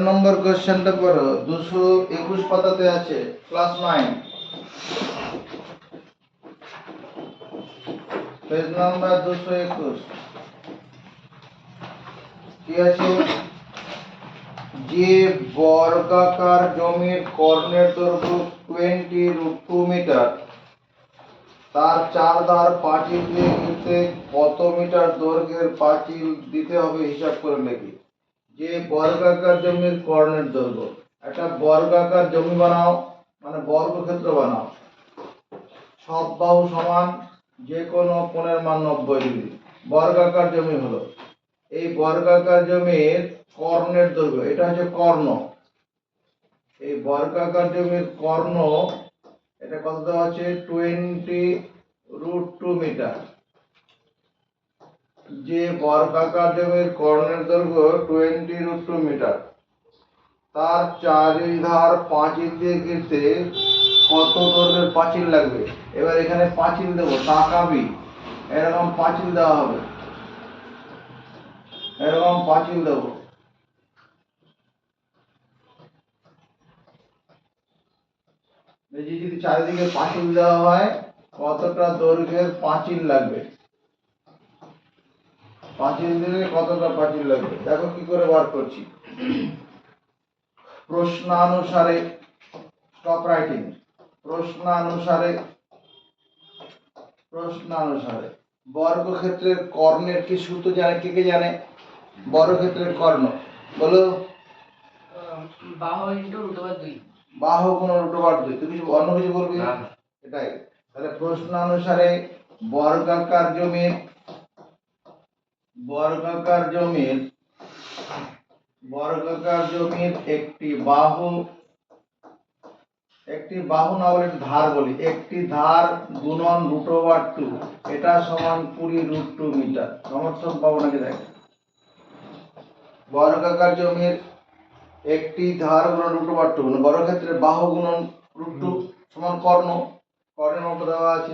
নম্বর কোশ্চেনটা করো, 221 পাতাতে আছে, ক্লাস 9, পেজ নাম্বার 221। কি আছে? যে বর্গাকার জমির কর্ণের দৈর্ঘ্য 20√2 মিটার, তার চার ধার পাঁচিল দিয়ে ঘিরতে কত মিটার দৈর্ঘ্যের পাঁচিল দিতে হবে হিসাব করে লিখি। যে বর্গাকার জমির কর্ণের দৈর্ঘ্য, একটা বর্গাকার জমি বানাও, মানে বর্গক্ষেত্র বানাও, সব বাহু সমান, যে কোনো কোণের মান 90 ডিগ্রি। বর্গাকার জমি হলো, এই বর্গাকার জমির কর্ণের দৈর্ঘ্য, এটা হচ্ছে কর্ণ। এই বর্গাকার জমির কর্ণ, এটা কত দেওয়া আছে? 20√2 মিটার। যে বর্গাকার জমির কর্ণের দৈর্ঘ্য 20√2 মিটার, তার চারিধার পাঁচিল দিয়ে ঘিরতে কত দৈর্ঘ্যের পাঁচিল লাগবে? এবার এখানে পাঁচিল দেবো, তাকাবি, এরকম পাঁচিল দেওয়া হবে, এরকম পাঁচিল দেবো। যদি চারিদিকে পাঁচিল দেওয়া হয়, কতটা দৈর্ঘ্যের পাঁচিল লাগবে? পাঁচিল দিলে কতটা পাঁচিল লাগবে দেখো কি করে বার করছি। প্রশ্নানুসারে, স্টপ রাইটিং, প্রশ্নানুসারে বর্গক্ষেত্রের কর্ণের কি সূত্র জানে? কে জানে বর্গক্ষেত্রের কর্ণ? বলো। বাহু ইনটু √2। বাহু গুণ √2। তুমি অন্য কিছু বলবি? এটাই। তাহলে প্রশ্নানুসারে বর্গাকার জমির একটি বাহু না বলে ধার বলি, একটি ধার গুণন √2, এটা সমান 20√2 মিটার। সমর্থন পাবো নাকি? দেখ, বর্গাকার জমির একটি ধার গুণন √2, মানে বর্গক্ষেত্রের বাহু গুণন √2 সমান কর্ণ। কর্ণের মতো দেওয়া আছে,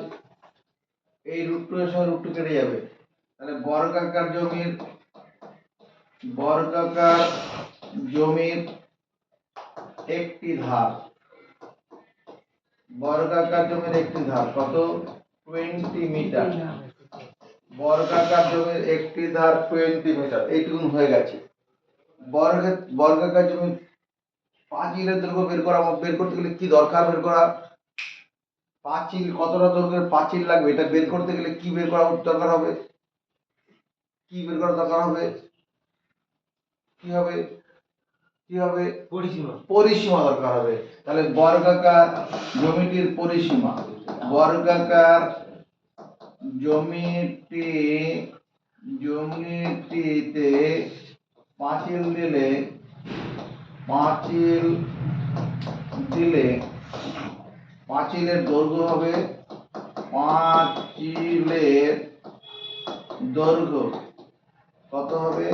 এই √2 এর সঙ্গে √2 কেটে যাবে। তাহলে বর্গাকার জমির একটি ধার, বর্গাকার জমির একটি ধার কত? 20 মিটার। বর্গাকার জমির একটি ধার 20 মিটার, এইটুকুন হয়ে গেছে। বর্গাকার জমির পাঁচিলের দৈর্ঘ্য বের করতে গেলে কি দরকার? বের করা পাঁচিল, কতটা দৈর্ঘ্যের পাঁচিল লাগবে, এটা বের করতে গেলে কি বের করা দরকার হবে? কি বের করা দরকার হবে? কি হবে? পরিসীমা দরকার হবে। তাহলে বর্গাকার জমিটির পরিসীমা, বর্গাকার জমিটিতে পাঁচিল দিলে পাঁচিলের দৈর্ঘ্য হবে, পাঁচিলের দৈর্ঘ্য কত হবে?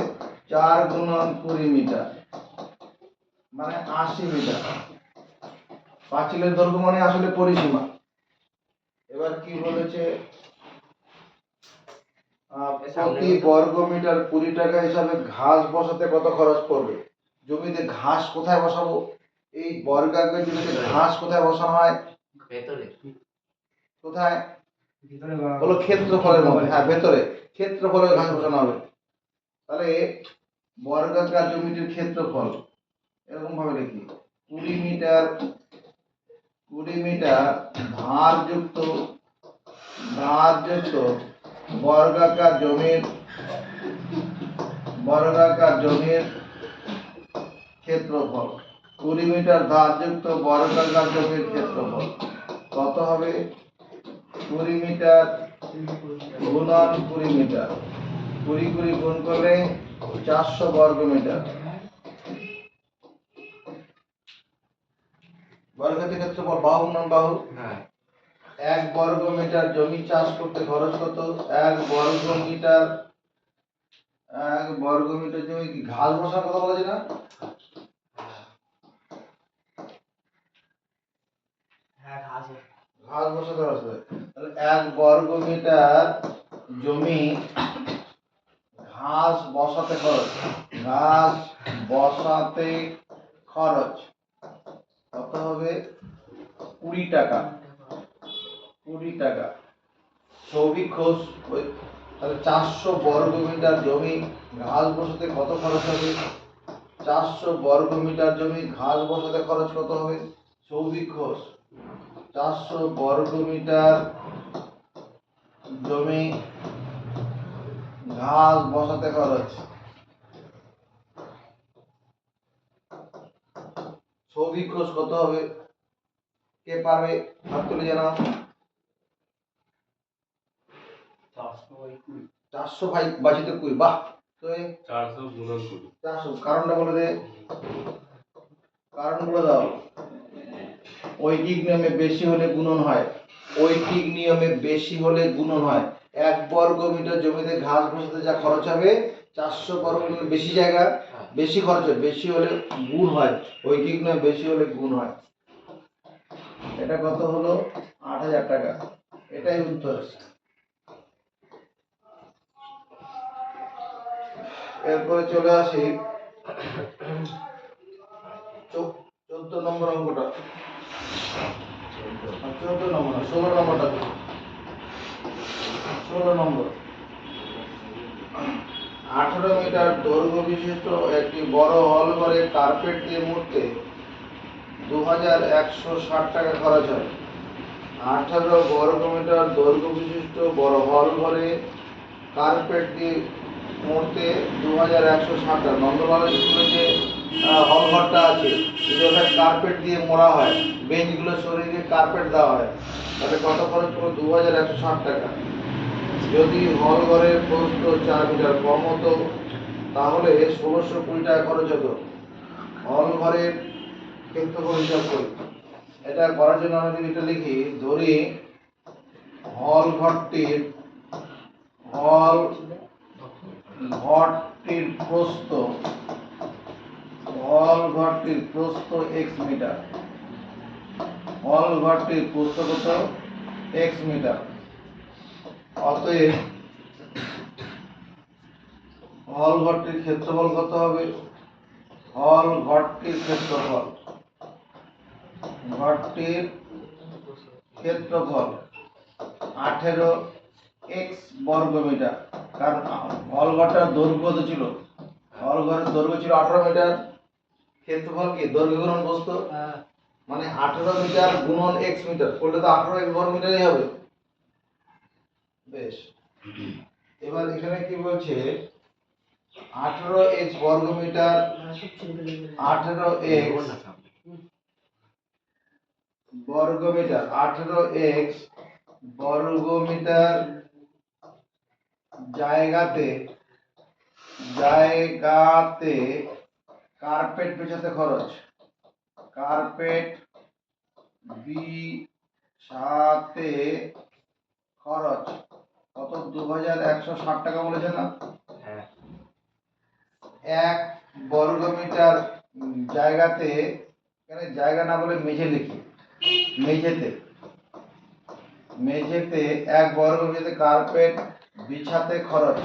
4 গুণন 20 মিটার, মানে 80 মিটার। পাঁচিলের দৈর্ঘ্য মানে আসলে পরিসীমা। এবার কি বলেছে? প্রতি বর্গ মিটার 20 টাকা হিসাবে ঘাস বসাতে কত খরচ পড়বে? জমিতে ঘাস কোথায় বসাবো? এই বর্গাকার জমিতে ঘাস কোথায় বসানো হয়? ভেতরে। কোথায়? বলো ক্ষেত্রফলের মধ্যে। হ্যাঁ, ভেতরে ক্ষেত্রফলে ঘাস বসানো হবে। তাহলে বর্গাকার জমিটির ক্ষেত্রফল এরকম ভাবে লিখি, 20 মিটার ধারযুক্ত বর্গাকার জমির ক্ষেত্রফল। 20 মিটার ধারযুক্ত বর্গাকার জমির ক্ষেত্রফল কত হবে? 20 মিটার গুণন 20 মিটার, 20 গুণ করলে 400 বর্গ মিটার। বর্গক্ষেত্রের ক্ষেত্রফল বাহু গুণন বাহু। 1 বর্গ মিটার জমি চাষ করতে খরচ কত? 1 বর্গ মিটার জমি কি ঘাস বসার কথা বলেছে না? ঘাস বসাতে হবে। তাহলে 1 বর্গ মিটার জমি ঘাস বসাতে খরচ, গাছ বসাতে খরচ কত হবে? 20 টাকা। 20 টাকা। সৌভিক ঘোষ তাহলে 400 বর্গ মিটার জমি ঘাস বসাতে কত খরচ হবে? 400 বর্গ মিটার জমি ঘাস বসাতে খরচ কত হবে? সৌভিক ঘোষ 400 বর্গ মিটার জমি ঘাস বসাতে খরচ। সৌভিক ঘোষ কত হবে? কে পারবে? হাত তুলে জানাও। 400 ভাই বাঁচিতে কুড়ি। বাহ, তো 400 গুণন 20। 400 কারণটা বলে দে। কারণ বলে দাও। ঐকিক নিয়মে বেশি হলে গুণন হয়। ঐকিক নিয়মে বেশি হলে গুণন হয়। 1 বর্গ মিটার জমিতে ঘাস বসাতে যা খরচ হবে 400 বর্গ মিটার বেশি জায়গা বেশি খরচ হয়, বেশি হলে গুণ হয়। ঐকিক নিয়মে বেশি হলে গুণ হয়। এটা কত হলো? 8000 টাকা। এটাই উত্তর। এরপরে চলে আসি 14 নম্বর অঙ্কটা। 14 নম্বর না, 16 নম্বরটা। 16 নম্বর। 18 মিটার দৈর্ঘ্য বিশিষ্ট একটি বড় হল ঘরে কার্পেট দিয়ে মুড়তে 2160 টাকা খরচ হয়। 18 বর্গ মিটার দৈর্ঘ্য বিশিষ্ট বড় হল ঘরে কার্পেট দিয়ে মুড়তে 2160 টাকা। নন্দলাল স্কুলে যে হল ঘরটা আছে এটা কার্পেট দিয়ে মোড়া হয়, বেঞ্চগুলো সরিয়ে দিয়ে কার্পেট দেওয়া হয়, তাহলে কত খরচ পড়বে? 2160 টাকা। যদি হল ঘরের প্রস্থ 4 মিটার কম হতো তাহলে 1620 টাকা খরচ হতো। হল ঘরের ক্ষেত্রফল হিসাব করি। এটা করার জন্য আমরা যদি এটা লিখি, ধরি হল ঘরটির প্রস্থ x মিটার। হল ঘরটির প্রস্থ কত? x metre. অতএব হল ঘরটির ক্ষেত্রফল কত হবে? হল ঘরটির ক্ষেত্রফল 18x বর্গ মিটার। কারণ হল ঘরটার দৈর্ঘ্য কত ছিল? হল ঘরের দৈর্ঘ্য ছিল 18 মিটার। ক্ষেত্রফল কি? দৈর্ঘ্য গুণন প্রস্থ, মানে 18 মিটার গুণন x মিটার করলে তো 18x বর্গ মিটারই হবে। বেশ, এবার এখানে কি বলছে? 18x বর্গ মিটার, 18x বর্গ মিটার, 18x বর্গ মিটার জায়গাতে কার্পেট বিছাতে খরচ। কার্পেট বিছাতে খরচ কত? 2160 টাকা বলেছে না? 1 বর্গ মিটার জায়গাতে, এখানে জায়গা না বলে মেঝে লিখি, মেঝেতে 1 বর্গ মিটার কার্পেট বিছাতে খরচ।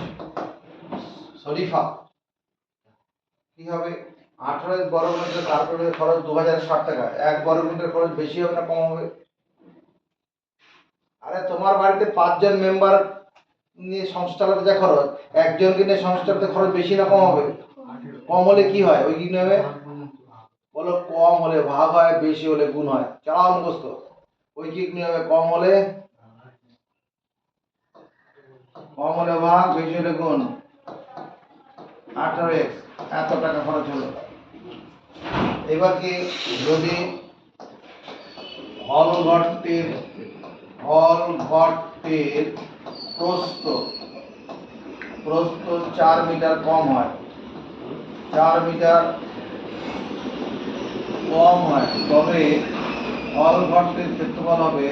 শরীফা কি হবে? 18 বর্গ মিটার কার্পেটের খরচ 2060 টাকা। 1 বর্গ মিটার খরচ বেশি হবে না কম হবে? আরে তোমার বাড়িতে 5 জন মেম্বার নিয়ে সংস্থা চালাতে যা খরচ, একজনকে নিয়ে সংস্থা চালাতে খরচ বেশি না কম হবে? কম হলে কি হয়? ওই কি নেবে বলো? কম হলে ভাগ হয়, বেশি হলে গুণ হয়। চালাও মুখস্থ। ঐকিক নিয়মে কম হলে ভাগ, বেশি হলে গুণ। 18x এত টাকা খরচ হলো। এবার কি, যদি হল ঘরটির প্রস্থ 4 মিটার কম হয়, 4 মিটার কম হয়, তবে হল ঘরটির ক্ষেত্রফল হবে,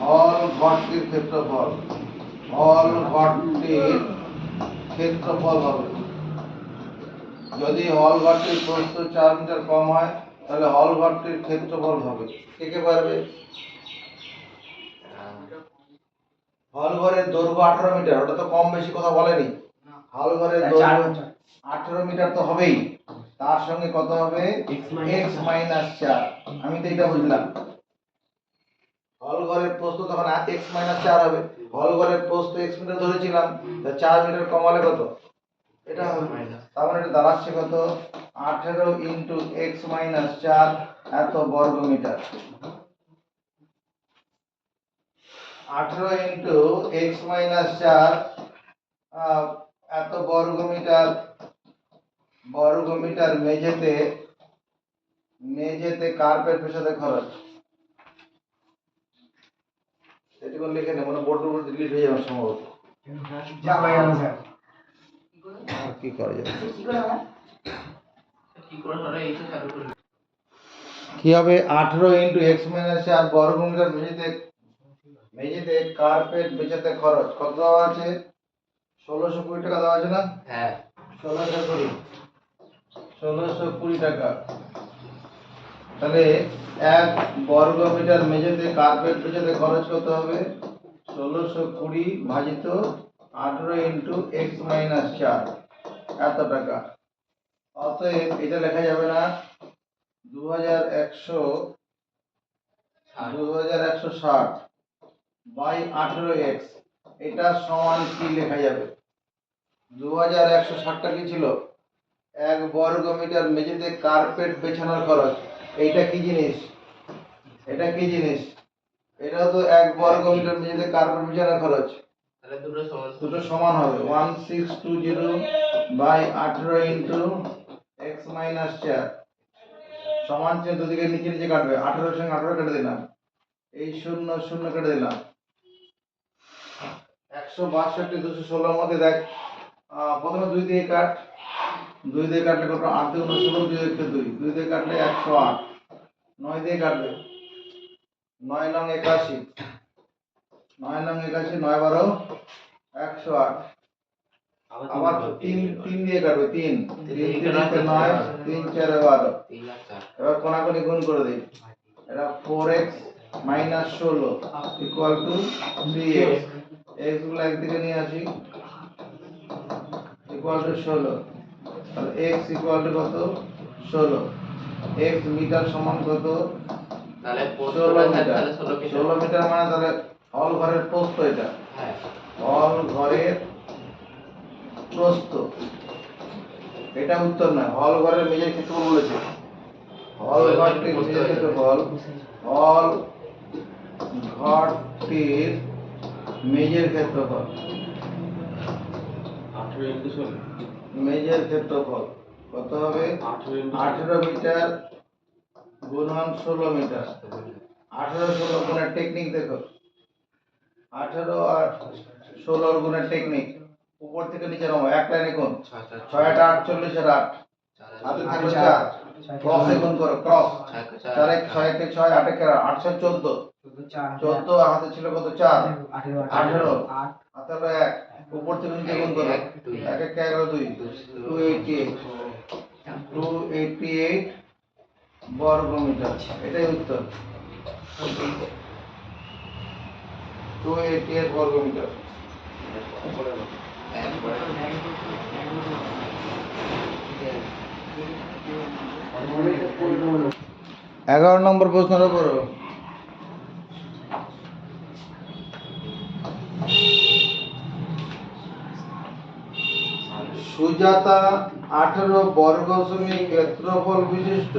হল ঘরটির ক্ষেত্রফল হবে। যদি হল ঘরটির প্রস্থ 4 মিটার কম হয় তাহলে হল ঘরটির ক্ষেত্রফল হবে। কে পারবে? হল ঘরের দৈর্ঘ্য 18 মিটার, ওটা তো কম বেশি কথা বলেনি। হল ঘরের দৈর্ঘ্য 18 মিটার তো হবেই, তার সঙ্গে কত হবে x মাইনাস 4। আমি তো এটা বুঝলাম, হল ঘরের প্রস্থ তখন x মাইনাস 4 হবে। হল ঘরের প্রস্থ x মিটার ধরেছিলাম, তা 4 মিটার কমালে কত এটা হবে। তার মানে এটা দাঁড়াচ্ছে কত 18 ইন্টু x মাইনাস 4 এত বর্গ মিটার। 18 ইন্টু x মাইনাস 4 এত বর্গ মিটার। মেঝেতে কার্পেট পেছাতে খরচ। এটুকু লিখে নে, মানে বোর্ডের উপর ডিলিট হয়ে যাবে সম্ভবত। যা হয়ে গেল স্যার। আর কি করা যাবে, কি হবে 18 ইন্টু x মাইনাস 4 বর্গ মিটার। মেঝেতে কার্পেট বিছাতে খরচ কত দেওয়া আছে? 1620 টাকা দেওয়া আছে না? হ্যাঁ 1620 টাকা। তাহলে 1 বর্গ মিটার মেঝেতে কার্পেট বিছাতে খরচ কত হবে? 1620 ভাজিত 18 ইন্টু x মাইনাস 4 এত টাকা। অতএব এটা লেখা যাবে না 2160 বাই 18x, এটা সমান কি লেখা যাবে? 2160 টা কি ছিল? 1 বর্গ মিটার মেঝেতে কার্পেট বিছানোর খরচ। এইটা কি জিনিস? এটা কি জিনিস? এটা তো 1 বর্গ মিটার মেঝেতে কার্পেট বিছানোর খরচ। তাহলে দুটো সমান হবে 1620 বাই 18 ইন্টু x মাইনাস 4 সমান চিহ্ন দুদিকে নিচে নিচে কাটবে। 18 এর সঙ্গে 18 কেটে দিলাম, এই 0 0 কেটে দিলাম। 162 216 এর মধ্যে দেখ, প্রথমে 2 দিয়ে কাট, 2 দিয়ে কাটলে কত? 8 2 16, 2 1 2, 2 দিয়ে কাটলে 108। 9 দিয়ে কাটবে, 9 নং 81, 9 নং 81, 9 12 108। আবার 3 দিয়ে কাটবে, 3 3 3 9, 3 4 12। এবার কোনাকুনি গুণ করে দিই, এটা 4x minus 16 equal to 3x। x গুলো একদিকে নিয়ে আসি, ইকুয়াল টু 16। তাহলে x ইকুয়াল টু কত? 16। x মিটার সমান কত? তাহলে 16 মিটার। 16 16 মিটার মানে তাহলে হল ঘরের প্রস্থ এটা। হ্যাঁ হল ঘরের প্রস্থ, এটা উত্তর না। হল ঘরের মেঝের ক্ষেত্রফল বলেছে। হল ঘরটির মেঝের ক্ষেত্রফল, হল ঘরটির মেঝের ক্ষেত্রফল, মেঝের ক্ষেত্রফল কত হবে? 18 মিটার গুণন 16 মিটার। 18 16 গুণের টেকনিক দেখো, 18 আর 16 গুণের টেকনিক। উপর থেকে নিচে নামো, এক লাইনে গুণ। 6 8 48 আর 8 হাতে থাকলো 4, ক্রসে গুণ করো, ক্রস। 4 1 6 1 6 8 1 8 6 14, 14 আর হাতে ছিল কত? 4 18 হাতে হলো 1, উপর থেকে নিচে গুণ করো, 1 1 11 2 288 288 বর্গ মিটার। এটাই উত্তর, 288 বর্গ মিটার। 11 নম্বর প্রশ্নটা করো। সুজাতা 18 বর্গ সেমি ক্ষেত্রফল বিশিষ্ট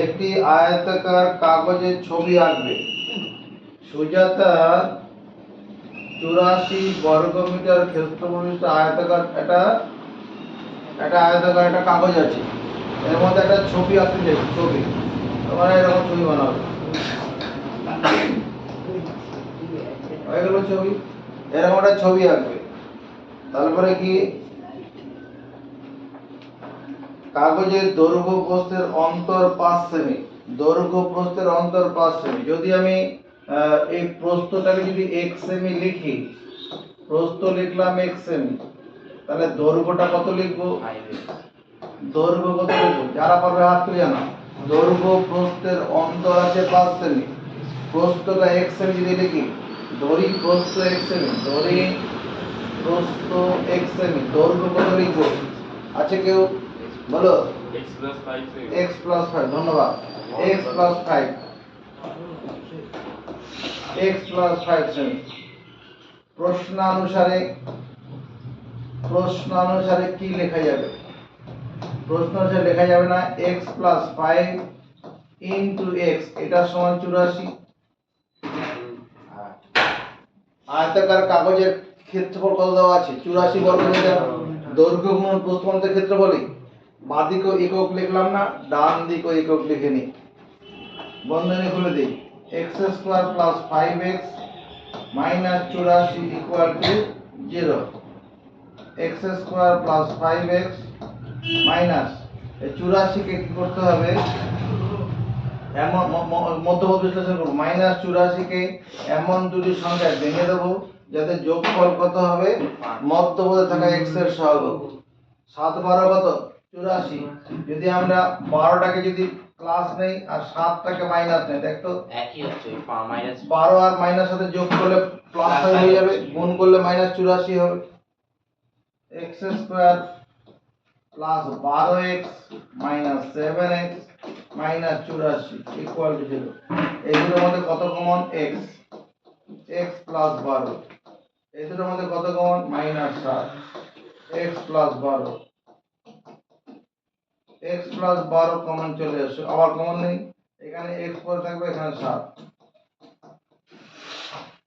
একটি আয়তাকার কাগজের ছবি আঁকবে। সুজাতা 84 বর্গ মিটার ক্ষেত্রফল বিশিষ্ট আয়তাকার, এটা আয়তাকার একটা কাগজ আছে, এর মধ্যে একটা ছবি আঁকতে চাই। ছবি তোমরা এরকম ছবি বানাবে, হয়ে গেল ছবি। এরকম একটা ছবি আঁকবে। তারপরে কি? কাগজের দৈর্ঘ্য প্রস্থের অন্তর 5 সেমি। দৈর্ঘ্য প্রস্থের অন্তর 5 সেমি। যদি আমি এই প্রস্থটাকে যদি x সেমি লিখি, প্রস্থ লিখলাম x সেমি, তাহলে দৈর্ঘ্যটা কত লিখবো? দৈর্ঘ্য কত লিখবো? যারা পারবে হাত তুলে জানা। দৈর্ঘ্য প্রস্থের অন্তর আছে 5 সেমি, প্রস্থটা x সেমি যদি লিখি, ধরি প্রস্থ x সেমি, ধরি প্রস্থ x সেমি, দৈর্ঘ্য কত লিখবো? আছে কেউ? বলো। x plus 5 से x প্লাস 5, ধন্যবাদ। x প্লাস 5, x প্লাস 5 সেমি। প্রশ্নানুসারে কি লেখা যাবে? প্রশ্ন অনুসারে লেখা যাবে না x প্লাস 5 ইনটু x, এটা সমান 84। আয়তাকার কাগজের ক্ষেত্রফল কত দেওয়া আছে? 84 বর্গ মিটার। দৈর্ঘ্য গুণন প্রস্থ অনুপাতের ক্ষেত্রফলই। বাঁ দিকে একক লিখলাম না, ডান দিকে একক লিখে নি। বন্ধনী খুলে দিই। x square plus 5x minus 84 equal to 0। x square plus 5x minus 84 কে কি করতে হবে? এমন মধ্যপদ বিশ্লেষণ করব। মাইনাস 84 কে এমন দুটি সংখ্যায় ভেঙে দেব যাতে যোগফল কত হবে? মধ্যপদে থাকা x এর সহগ। 7 12 কত? 84। যদি আমরা 12টাকে যদি প্লাস নেই আর 7টাকে মাইনাস নেই, দেখ তো একই হচ্ছে মাইনাস 12 আর মাইনাস সাথে যোগ করলে প্লাস হয়ে যাবে, গুণ করলে মাইনাস 84 হবে। x square plus 12x minus 7x minus 84 equal to 0। এগুলোর মধ্যে কত কমন? x, x plus 12। এগুলোর মধ্যে কত common? Minus 7, x plus 12, x plus 12 common চলে আসে। আবার কমন নেই, এখানে x পরে থাকবে, এখানে 7।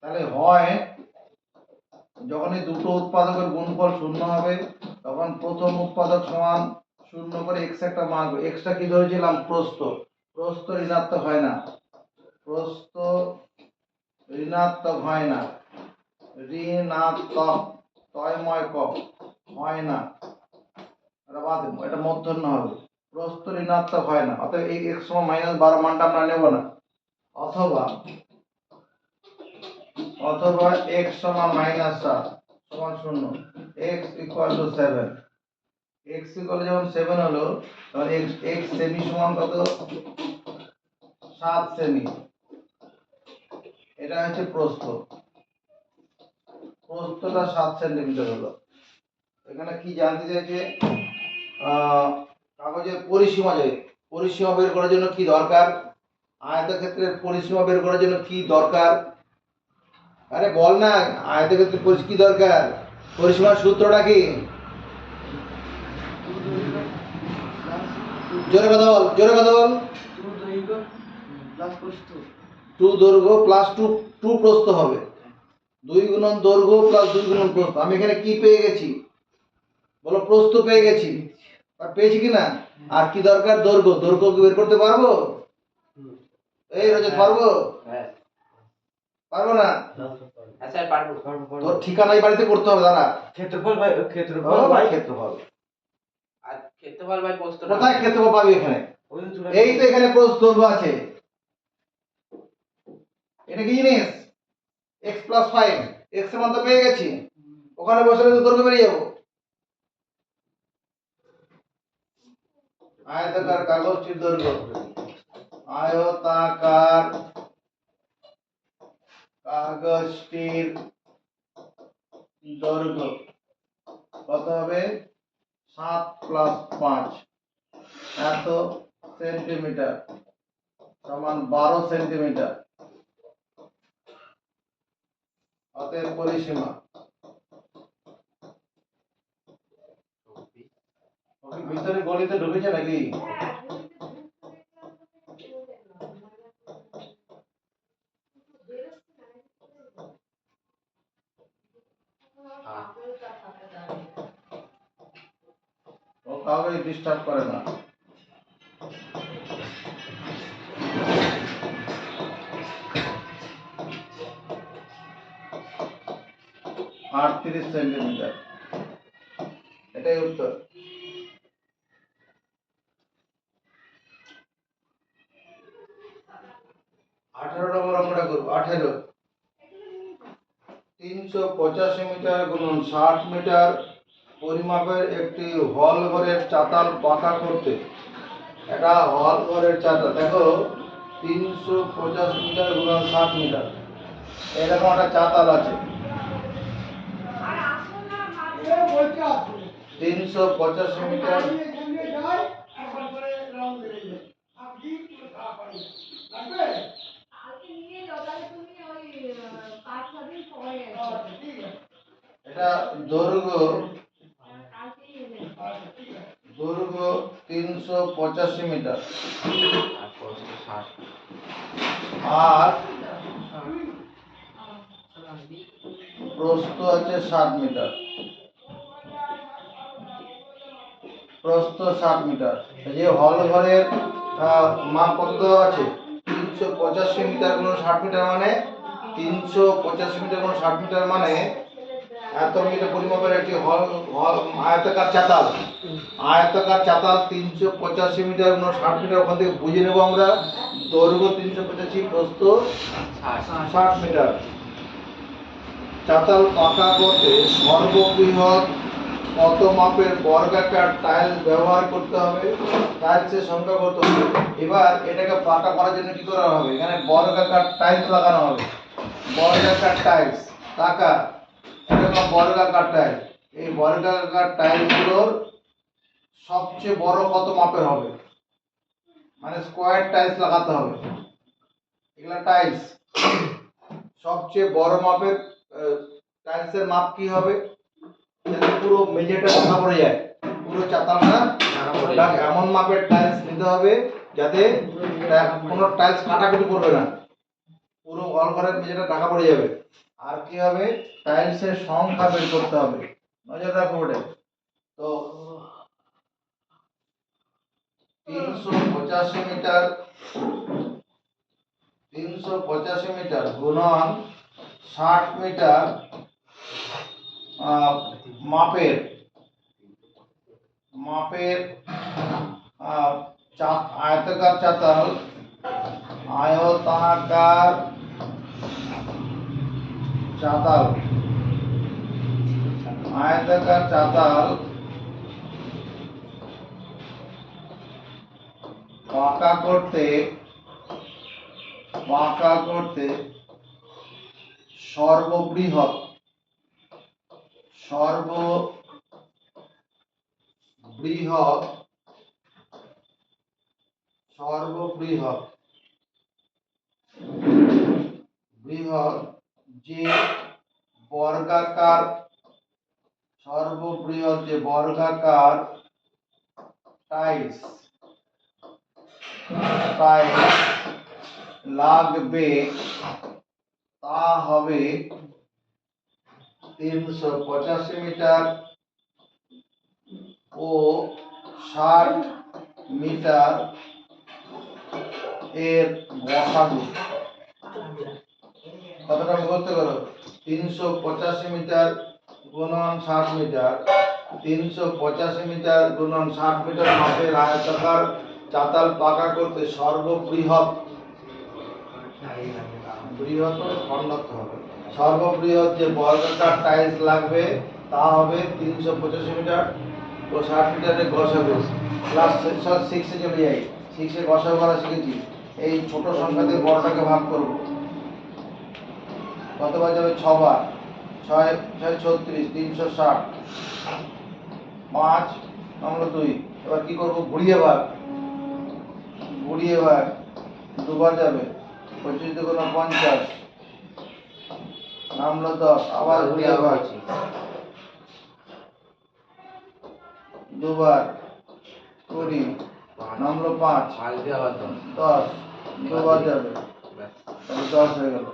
তাহলে হয় যখন এই দুটো উৎপাদকের গুণফল শূন্য হবে তখন প্রথম উৎপাদক সমান 0 করে x একটা মান হবে। x টা কি ধরেছিলাম? প্রস্থ। প্রস্থ ঋণাত্মক হয় না, প্রস্থ ঋণাত্মক হয় না, ঋণাত্মক তয়ময় ক হয় না, এটা বাদ দেব, এটা মূর্ধন্য হবে। প্রস্থ ঋণাত্মক হয় না, অতএব এই x সমান মাইনাস 12 মানটা আমরা নেব না। অথবা x সমান মাইনাস 7 সমান 0, x equal to 7। x equal যখন 7 হলো তখন x সেমি সমান কত? 7 সেমি। এটা হচ্ছে প্রস্থ। প্রস্থটা 7 সেন্টিমিটার হলো। এখানে কি জানতে চাইছে? কাগজের পরিসীমা চাই। পরিসীমা বের করার জন্য কি দরকার? আয়তক্ষেত্রের পরিসীমা বের করার জন্য কি দরকার? আরে বল না, আয়তক্ষেত্রের কি দরকার? পরিসীমার সূত্রটা কি? জোরে কথা বল, জোরে কথা বল। 2 দৈর্ঘ্য প্লাস 2 প্রস্থ হবে। 2 গুণন দৈর্ঘ্য প্লাস 2 গুণন প্রস্থ। আমি এখানে কি পেয়ে গেছি? বলো, প্রস্থ পেয়ে গেছি। আর পেয়েছি কি না? আর কি দরকার? দৈর্ঘ্য। দৈর্ঘ্য কি বের করতে পারবো? এই রজত, পারবো? হ্যাঁ পারবো না? আচ্ছা পারবো। তোর ঠিকানাই বাড়িতে করতে হবে। দাঁড়া। ক্ষেত্রফল ভাই, ক্ষেত্রফল ভাই ভাই, ক্ষেত্রফল আর ক্ষেত্রফল বাই প্রস্থ কোথায়? ক্ষেত্রফল পাবি এখানে। ওই তো চলে এই তো এখানে প্রস্থ দৈর্ঘ্য আছে। এটা কি জিনিস? x প্লাস 5, x এর মান তো পেয়ে গেছি, ওখানে বসালে তো দৈর্ঘ্য বেরিয়ে যাবো। আয়তাকার কাগজটির দৈর্ঘ্য, আয়তাকার কাগজটির দৈর্ঘ্য কত হবে? 7 প্লাস 5 এত সেন্টিমিটার সমান 12 সেন্টিমিটার। অতএব পরিসীমা ভিতরে গলিতে ঢুকেছে নাকি? ও কাউকে ডিস্টার্ব করে না। আটত্রিশ সেন্টিমিটার, এটাই উত্তর। 18 নম্বর অঙ্কটা করবো। 18 385 মিটার গুণন 60 মিটার পরিমাপের একটি হল ঘরের চাতাল পাকা করতে। এটা হল ঘরের চাতাল, দেখো 385 মিটার গুণন 60 মিটার, এরকম একটা চাতাল আছে। 385 মিটার এটা দৈর্ঘ্য 385 মিটার আর প্রস্থ 60। আর প্রস্থ আছে 7 মিটার। প্রস্থ 7 মিটার। এই যে হল ঘরের মাপ কত দেওয়া আছে? 385 মিটার গুণ 60 মিটার মানে 385 মিটার গুণ 60 মিটার মানে এত মিটার পরিমাপের একটি আয়তাকার চাতাল। আয়তাকার চাতাল 385 মিটার গুণ 60 মিটার। ওখান থেকে বুঝে নেব আমরা দৈর্ঘ্য 385, প্রস্থ 60 মিটার। চাতাল পাকা করতে সর্ববৃহৎ কত মাপের বর্গাকার টাইলস ব্যবহার করতে হবে? টাইলসের সংখ্যা কত? এবার এটাকে পাকা করার জন্য কি করা হবে? এখানে বর্গাকার টাইলস লাগানো হবে। বর্গাকার টাইলস টাকা, এরকম বর্গাকার টাইলস। এই বর্গাকার টাইলসগুলোর সবচেয়ে বড় কত মাপের হবে? মানে স্কোয়ার টাইলস লাগাতে হবে। এগুলা টাইলস সবচেয়ে বড় মাপের টাইলসের মাপ কি হবে? যাতে পুরো মেঝেটা ঢাকা পড়ে যায়, পুরো চাতালটা এমন মাপের টাইলস নিতে হবে যাতে কোনো টাইলস কাটাকুটি করবে না, পুরো হল ঘরের মেঝেটা ঢাকা পড়ে যাবে। আর কি হবে? টাইলসের সংখ্যা বের করতে হবে। নজর রাখো ওটা। তো 385 মিটার 385 মিটার গুণন 60 মিটার মাপের আয়তাকার চাতাল, আয়তাকার চাতাল, আয়তাকার চাতাল পাকা করতে সর্ববৃহৎ যে বর্গাকার টাইলস লাগবে তা হবে 385 মিটার ও 60 মিটার এর গসাগু। কতটা মুখস্থ করো? 385 মিটার গুণন 60 মিটার, 385 মিটার গুণন 60 মিটার মাপের আয়তাকার চাতাল পাকা করতে সর্ববৃহৎ যে বর্গাকার টাইলস লাগবে তা হবে 385 মিটার ও 60 মিটারের গসাগু। ক্লাস 6 এ চলে যাই। 6 এ গসাগু করা শিখেছি। এই ছোট সংখ্যা দিয়ে বড়টাকে ভাগ করব। কতবার যাবে? 6 বার। 6 36, 360, 5 নামলো 2। এবার কি করব? ঘুরিয়ে ভাগ। দুবার যাবে। 25 দুগুণ 50, নামলো 10। আবার ঘুরিয়ে ভাগ। দুবার 20, নামলো 5, 10। দুবার যাবে, তাহলে 10 হয়ে গেল।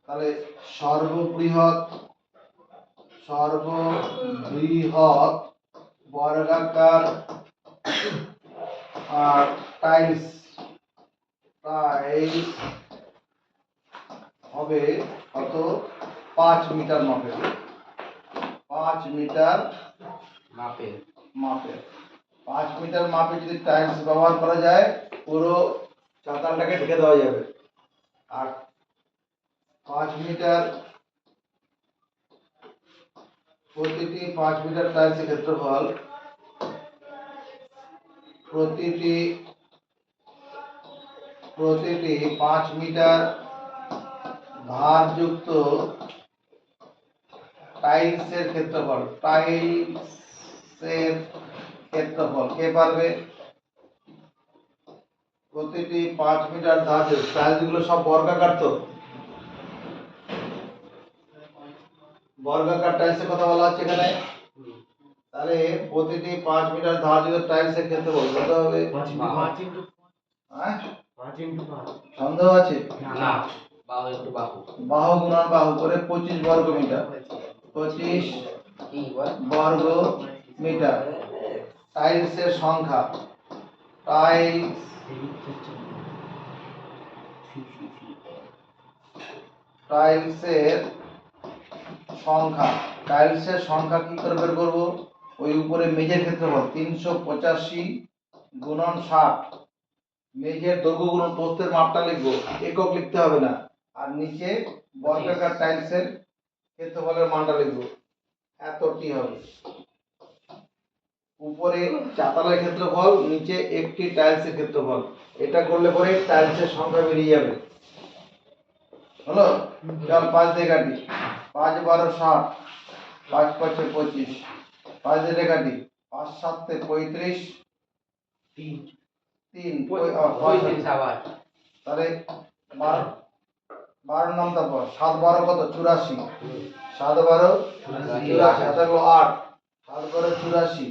তাহলে সর্ববৃহৎ বর্গাকার টাইলস হবে কত? 5 মিটার মাপের। 5 মিটার মাপের 5 মিটার মাপে যদি টাইলস ব্যবহার করা যায় পুরো চাতালটাকে ঢেকে দেওয়া যাবে। আর 5 মিটার প্রতিটি 5 মিটার টাইলসের ক্ষেত্রফল প্রতিটি 5 মিটার ধারযুক্ত টাইলসের ক্ষেত্রফল এর ক্ষেত্রফল কে পারবে? প্রতিটি 5 মিটার ধাঁচে টাইলসগুলো সব বর্গাকার তো, বর্গাকার টাইলসের কথা বলা হচ্ছে এখানে। তাহলে প্রতিটি 5 মিটার ধাঁচের টাইলসের ক্ষেত্রফল কত হবে? 5 হ্যাঁ, 5 সন্দেহ আছে? না, বাহু একটু বাহু। বাহু গুণন বাহু করে 25 বর্গ মিটার, 25 কি বল? বর্গ মিটার। টাইলসের সংখ্যা, টাইলসের সংখ্যা, টাইলসের সংখ্যা কি করে বের করবো? ওই উপরে মেঝের ক্ষেত্রফল 385 গুণন 60, মেঝের দৈর্ঘ্য গুণন প্রস্থের মাপটা লিখবো, একক লিখতে হবে না। আর নিচে বর্গাকার টাইলসের ক্ষেত্রফলের মানটা লিখবো, এতটি হবে। উপরে চাতালের ক্ষেত্রফল, নিচে একটি টাইলসের ক্ষেত্রফল। এটা করলে পরে টাইলসের সংখ্যা বেরিয়ে যাবে। হলো? চল 5 দিয়ে কাটি, 5 12 60, 5 5 25, 5 দিয়ে কাটি, 5 7 35, 3 35 আবার। তাহলে 12 নাম, তারপর 7 12 কত? 84, 7 12 84, হাতে গেল 8, 7 12 84,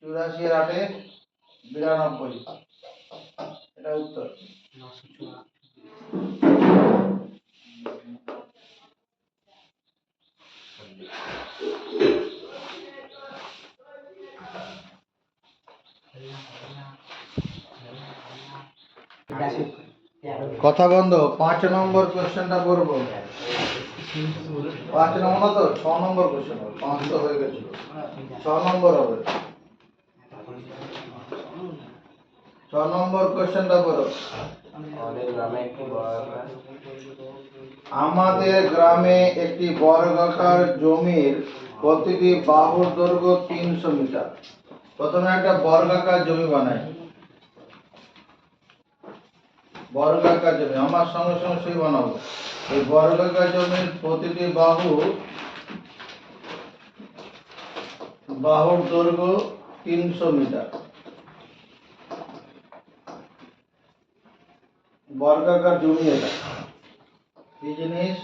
84 এর 8 92, এটা উত্তর। কথা বন্ধ। 5 নম্বর কোশ্চেনটা করব। 5 নম্বর তো 6 নম্বর কোশ্চেন হবে, 5 তো হয়ে গেছিল, 6 নম্বর হবে। 6 নম্বর কোশ্চেনটা করো। আমাদের গ্রামে একটি বর্গাকার আমাদের গ্রামে একটি বর্গাকার জমির প্রতিটি বাহুর দৈর্ঘ্য 300 মিটার। প্রথমে একটা বর্গাকার জমি বানাই। বর্গাকার জমি, আমার সঙ্গে সঙ্গে সেই বানাবো। এই বর্গাকার জমির প্রতিটি বাহুর দৈর্ঘ্য 300 মিটার। বর্গাকার জমি এটা কি জিনিস?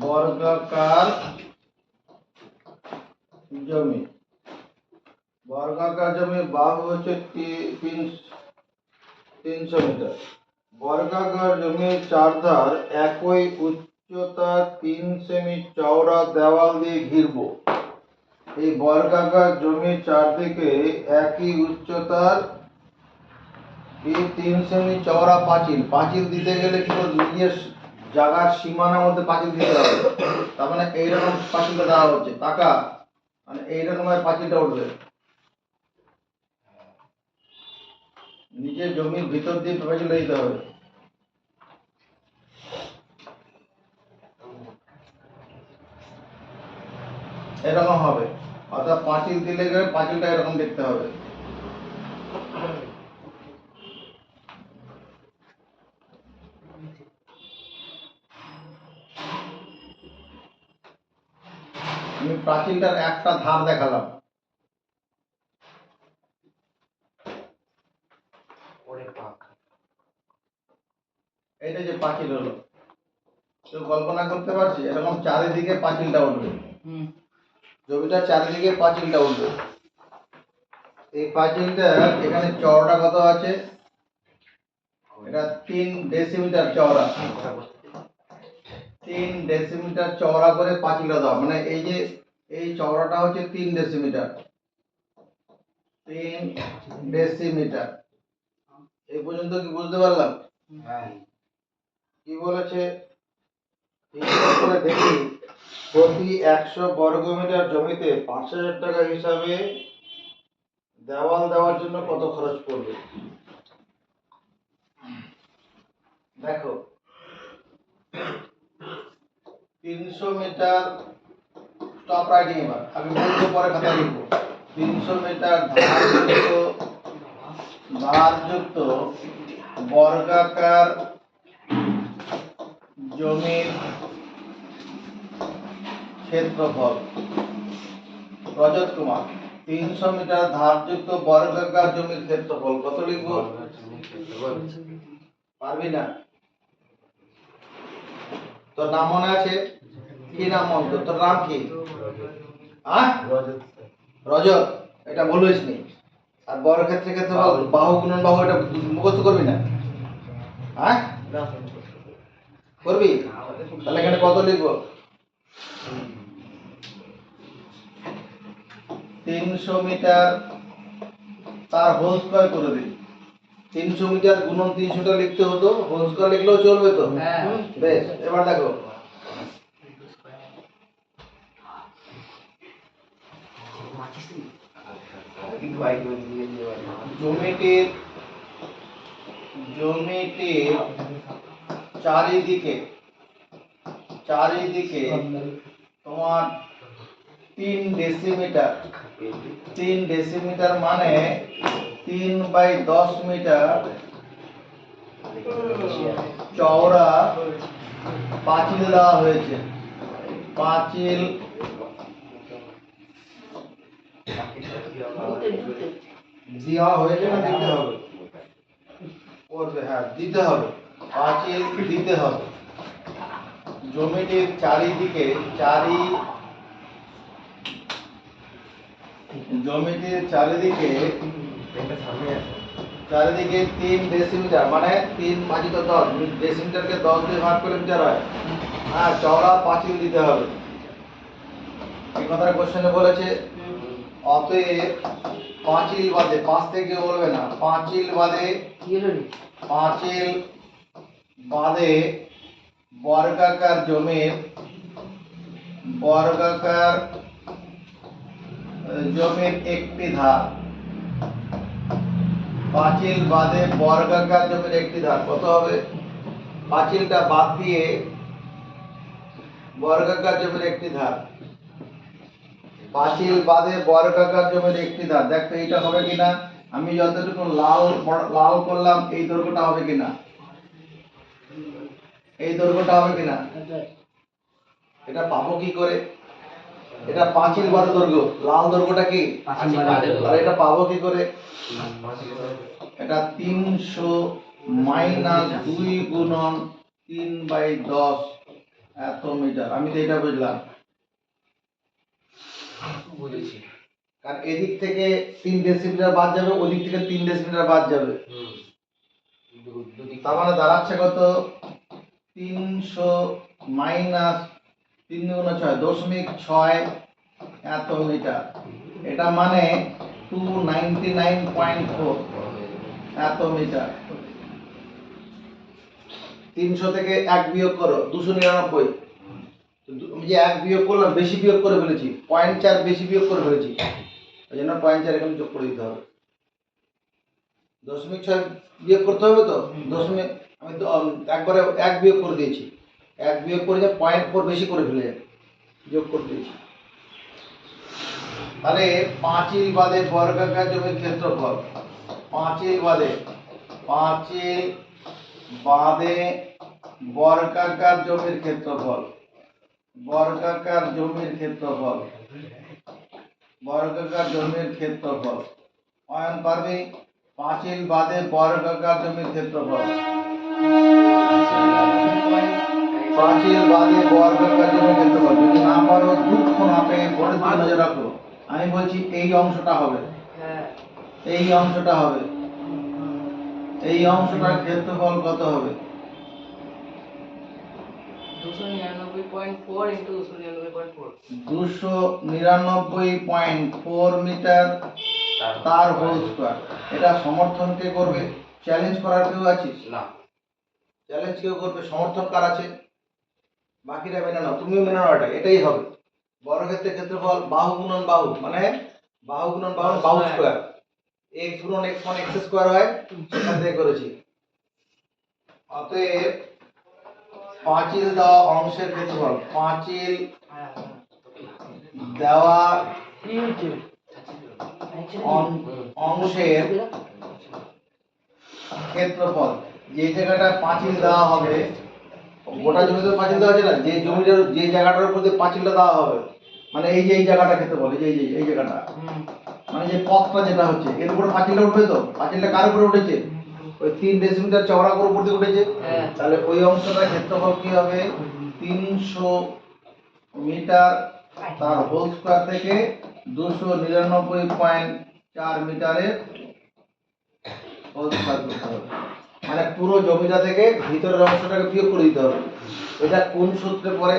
বর্গাকার জমি। বর্গাকার জমির বাহু হচ্ছে 300 মিটার। বর্গাকার জমির চারধার একই উচ্চতা 3 সেমি চওড়া দেওয়াল দিয়ে ঘিরবো। এই বর্গাকার জমির চারদিকে একই উচ্চতার 3 সেমি চওড়া পাঁচিল। পাঁচিল দিতে গেলে কি করে? নিজের জায়গার সীমানার মধ্যে পাঁচিল দিতে হবে। তার মানে এইরকম পাঁচিলটা দেওয়া হচ্ছে, টাকা মানে এইরকম পাঁচিলটা উঠবে। নিজের জমির ভিতর দিয়ে পাঁচিলটা দিতে হবে। এরকম হবে, অর্থাৎ পাঁচিল দিলে গেলে পাঁচিলটা এরকম দেখতে হবে। আমি পাঁচিলটার একটা ধার দেখালাম। এটা যে পাঁচিল হলো, তো কল্পনা করতে পারছি এরকম চারিদিকে পাঁচিলটা উঠবে। জমিটার চারিদিকে পাঁচিলটা উঠবে। এই পাঁচিলটা এখানে চওড়া কত আছে? এটা 3 ডেসিমিটার চওড়া। 3 ডেসিমিটার চওড়া করে পাঁচিলটা দাও, মানে এই যে এই চওড়াটা হচ্ছে 3 ডেসিমিটার। 3 ডেসিমিটার। এই পর্যন্ত কি বুঝতে পারলাম? কি বলেছে হিসাব করে দেখি, প্রতি 100 বর্গ মিটার জমিতে 5,000 টাকা হিসাবে দেওয়াল দেওয়ার জন্য কত খরচ পড়বে? দেখো 300 মিটার, স্টপ রাইটিং, এবার আমি বলবো পরে খাতা লিখবো। 300 মিটার ধারযুক্ত বর্গাকার জমির ক্ষেত্রফল। রজত কুমার 300 মিটার ধারযুক্ত বর্গাকার জমির ক্ষেত্রফল কত লিখবো? পারবি না? তোর নাম মনে আছে? কি নাম মনে? তোর নাম কি? রজত। এটা বলিস নি। আর বর্গক্ষেত্রের ক্ষেত্রফল বাহু গুণন বাহু, এটা মুখস্থ করবি না? হ্যাঁ, করবি? তাহলে এখানে কত লিখবো? 300 মিটার তার হোল স্কয়ার করে দিই। 300 মিটার গুণন 300টা লিখতে হতো, হোল স্কয়ার লিখলেও চলবে তো? হ্যাঁ। বেশ, এবার দেখো জমিটির চারিদিকে তোমার 3 ডেসিমিটার মানে 3/10 মিটার চওড়া পাঁচিল দেওয়া হয়েছে। পাঁচিল দেওয়া হয়েছে না দিতে হবে? করবে, হ্যাঁ দিতে হবে, পাঁচিল দিতে হবে। জমিটির চারিদিকে চারিদিকে 3 ডেসিমিটার মানে 3/10, ডেসিমিটারকে 10 দিয়ে ভাগ করলে মিটার হয়। হ্যাঁ, চওড়া পাঁচিল দিতে হবে। এই কথাটা কোশ্চেনে বলেছে। অতএব পাঁচিল বাদে, 5 থেকে বলবে না, পাঁচিল বাদে বর্গাকার জমির একটি ধার, পাঁচিল বাদে বর্গাকার জমির একটি ধার কত হবে? পাঁচিলটা বাদ দিয়ে বর্গাকার জমির একটি ধার, পাঁচিল বাদে বর্গাকার জমির একটি ধার। দেখো এইটা হবে কিনা? আমি যতটুকু লাল করলাম, এই দৈর্ঘ্যটা হবে কিনা? এই দৈর্ঘ্যটা হবে কিনা? এটা পাবো কি করে? এটা পাঁচিল বাদে দৈর্ঘ্য, লাল দৈর্ঘ্যটা কি? আর এটা পাবো কি করে? এটা 300 মাইনাস 2 গুণন 3/10 এত মিটার। আমি তো এটা বুঝলাম, কারণ এদিক থেকে 3 ডেসিমিটার বাদ যাবে, ওদিক থেকে 3 ডেসিমিটার বাদ যাবে। তার মানে দাঁড়াচ্ছে কত? 300 মাইনাস 3 গুণ 6 0.6 এত মিটার। এটা মানে 299.4 এত মিটার। 300 থেকে 1 বিয়োগ করো, 299। আমি যে 1 বিয়োগ করলাম, বেশি বিয়োগ করে ফেলেছি, 0.4 বেশি বিয়োগ করে ফেলেছি, ওই জন্য 0.4 এখানে যোগ করে দিতে হবে। 0.6 বিয়োগ করতে হবে তো, আমি তো একবারে 1 বিয়োগ করে দিয়েছি, 1 বিয়োগ করে 0.4 বেশি করে ফেলে যোগ করে দিয়েছি। তাহলে পাঁচিল বাদে বর্গাকার জমির ক্ষেত্রফল, পাঁচিল বাদে বর্গাকার জমির ক্ষেত্রফল, অয়ন পারবে? পাঁচিল বাদে বর্গাকার জমির ক্ষেত্রফল, যদি না পারো, দুঃখ না পেয়ে পরের দিকে নজর রাখো। আমি বলছি এই অংশটা হবে, এই অংশটার ক্ষেত্রফল কত হবে? 299.4 into 299.4 299.4 মিটার তার হোল স্কয়ার। এটা সমর্থন কে করবে? চ্যালেঞ্জ করার কেউ আছিস? না। চ্যালেঞ্জ কেউ করবে? সমর্থন কার আছে? বাকিরা মেনে নাও, তুমিও মেনে নাও, এটাই হবে। বর্গক্ষেত্রের ক্ষেত্রফল বাহু গুণন বাহু মানে বাহু গুণন বাহু, বাহু স্কয়ার। x গুণন x মানে x স্কয়ার হয়, সেখান থেকে করেছি। অতএব পাঁচিল দেওয়া অংশের ক্ষেত্রফল, পাঁচিল দেওয়া অংশের ক্ষেত্রফল, যে জায়গাটা পাঁচিল দেওয়া হবে, গোটা জমিতে পাঁচিল দেওয়া আছে না, যে জমিটার যে জায়গাটার উপর দিয়ে পাঁচিলটা দেওয়া হবে, মানে এই যে এই জায়গাটা ক্ষেত্রফল, এই জায়গাটা, মানে যে পথটা যেটা হচ্ছে এর উপরে পাঁচিলটা উঠবে, তো পাঁচিলটা কার উপরে উঠেছে? ওই 3 ডেসিমিটার চওড়া করে উপর দিকে উঠেছে। হ্যাঁ। তাহলে ওই অংশটার ক্ষেত্রফল কি হবে? 300 মিটার তার হোল স্কয়ার থেকে 299.4 মিটারের হোল স্কয়ার করতে হবে। মানে পুরো জমিটা থেকে ভিতরের অংশটাকে বিয়োগ করে দিতে হবে। এটা কোন সূত্রে পড়ে?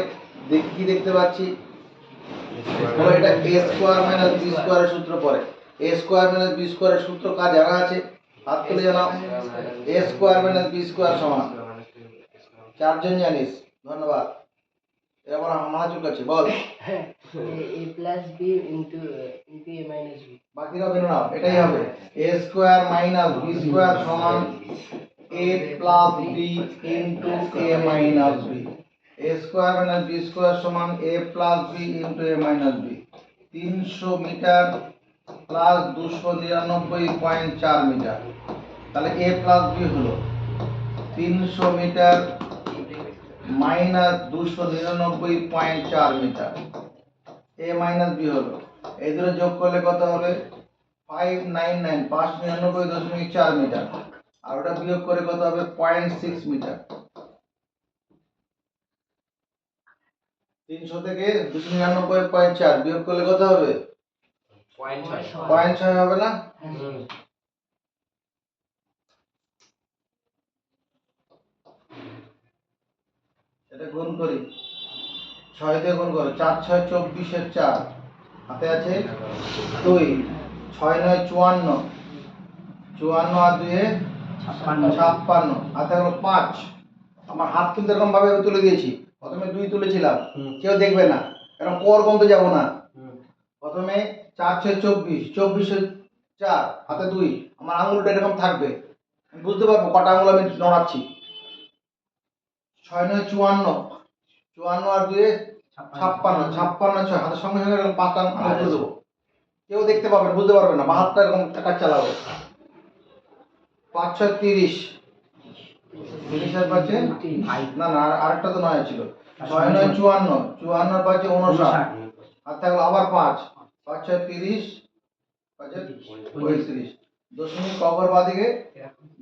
কি দেখতে পাচ্ছি? বলো, এটা a স্কয়ার মাইনাস b স্কয়ারের সূত্র পড়ে। a স্কয়ার মাইনাস b স্কয়ারের সূত্র কার জানা আছে? হাত তুলে জানাও। a square minus b square সমান, চারজন জানিস, ধন্যবাদ। এবার মানাচুর কাছে বল। a plus b into a minus b। বাকিরা বেরো নাও, এটাই হবে a square minus b square সমান a plus b into a minus b। a square minus b square সমান a plus b into a minus b। 300 metre plus 299.4 metre. তাহলে a plus b হলো 300 metre minus 299.4 metre. a minus b হলো, এই দুটো যোগ করলে কত হবে? 599.4 মিটার। আর ওটা বিয়োগ করে কত হবে? 0.6 মিটার। 300 থেকে 299.4 বিয়োগ করলে কত হবে? 0.6 হবে না? এটা গুণ করি, 6 দিয়ে গুণ করো, 4 6 24 এর 4 হাতে আছে 2, 6 9 54, 54 আর 2 এ 56, হাতে হলো 5। আমার হাত কিন্তু এরকম ভাবে তুলে দিয়েছি, প্রথমে 2 তুলেছিলাম, কেউ দেখবে না, কারণ কোর বলতে যাব না। প্রথমে 4 6 24, 24 এর 4 হাতে 2, আমার আঙুলটা এরকম থাকবে, আমি বুঝতে পারবো কটা আঙুল আমি নড়াচ্ছি। 6 9 54, 54 আর 2 এ 56, 56 6 হাতের সঙ্গে সঙ্গে এরকম 5টা আঙুল তুলে দেবো, কেউ দেখতে পাবে না, বুঝতে পারবে না, বা হাতটা এরকম টাকা চালাবো। 5 6 30, 30 এর পাশে না না আরেকটা তো নয় ছিল, 6 9 54, 54 এর পাশে 59, আর থাকলো আবার 5, 5 6 30 পাশে 35, দশমিক কবর বাদিকে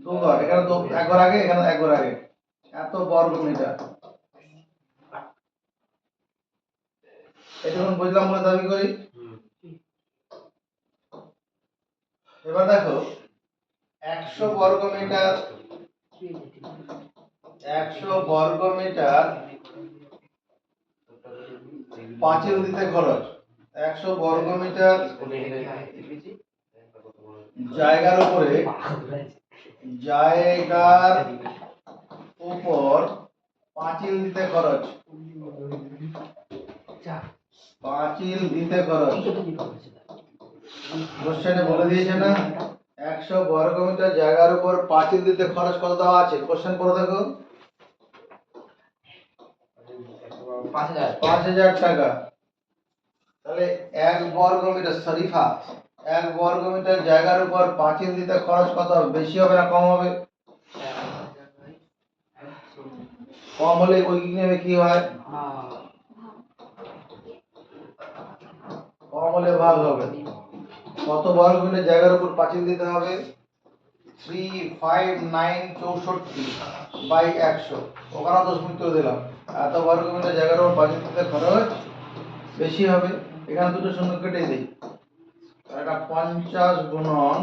2 ঘর, এখানে 1 ঘর আগে, এখানে 1 ঘর আগে, এত বর্গ মিটার। এটা বুঝলাম বলে দাবি করি। এবার দেখো 100 বর্গ মিটার, 100 বর্গ মিটার পাঁচিল দিতে খরচ, 100 বর্গ মিটার জায়গার উপরে, জায়গার উপর পাঁচিল দিতে খরচ, পাঁচিল দিতে খরচ। কোশ্চেনে বলে দিয়েছে না 100 বর্গ মিটার জায়গার উপর পাঁচিল দিতে খরচ কত দেওয়া আছে? কোশ্চেন পড়ে দেখো, 5000 টাকা। তাহলে 1 বর্গ মিটার শরীফা, 1 বর্গ মিটার জায়গার উপর পাঁচিল দিতে খরচ কত হবে? বেশি হবে না কম হবে? কম হলে ওই নেবে কি হয়? কম হলে ভাগ হবে। কত বর্গ মিটার জায়গার উপর পাঁচিল দিতে হবে? 35964 বাই 100, ওখানে 10 মিনিট করে দিলাম। এত বর্গ মিটার জায়গার উপর পাঁচিল দিতে খরচ বেশি হবে, এখানে দুটো শূন্য কেটে দিই, এটা 50 গুণন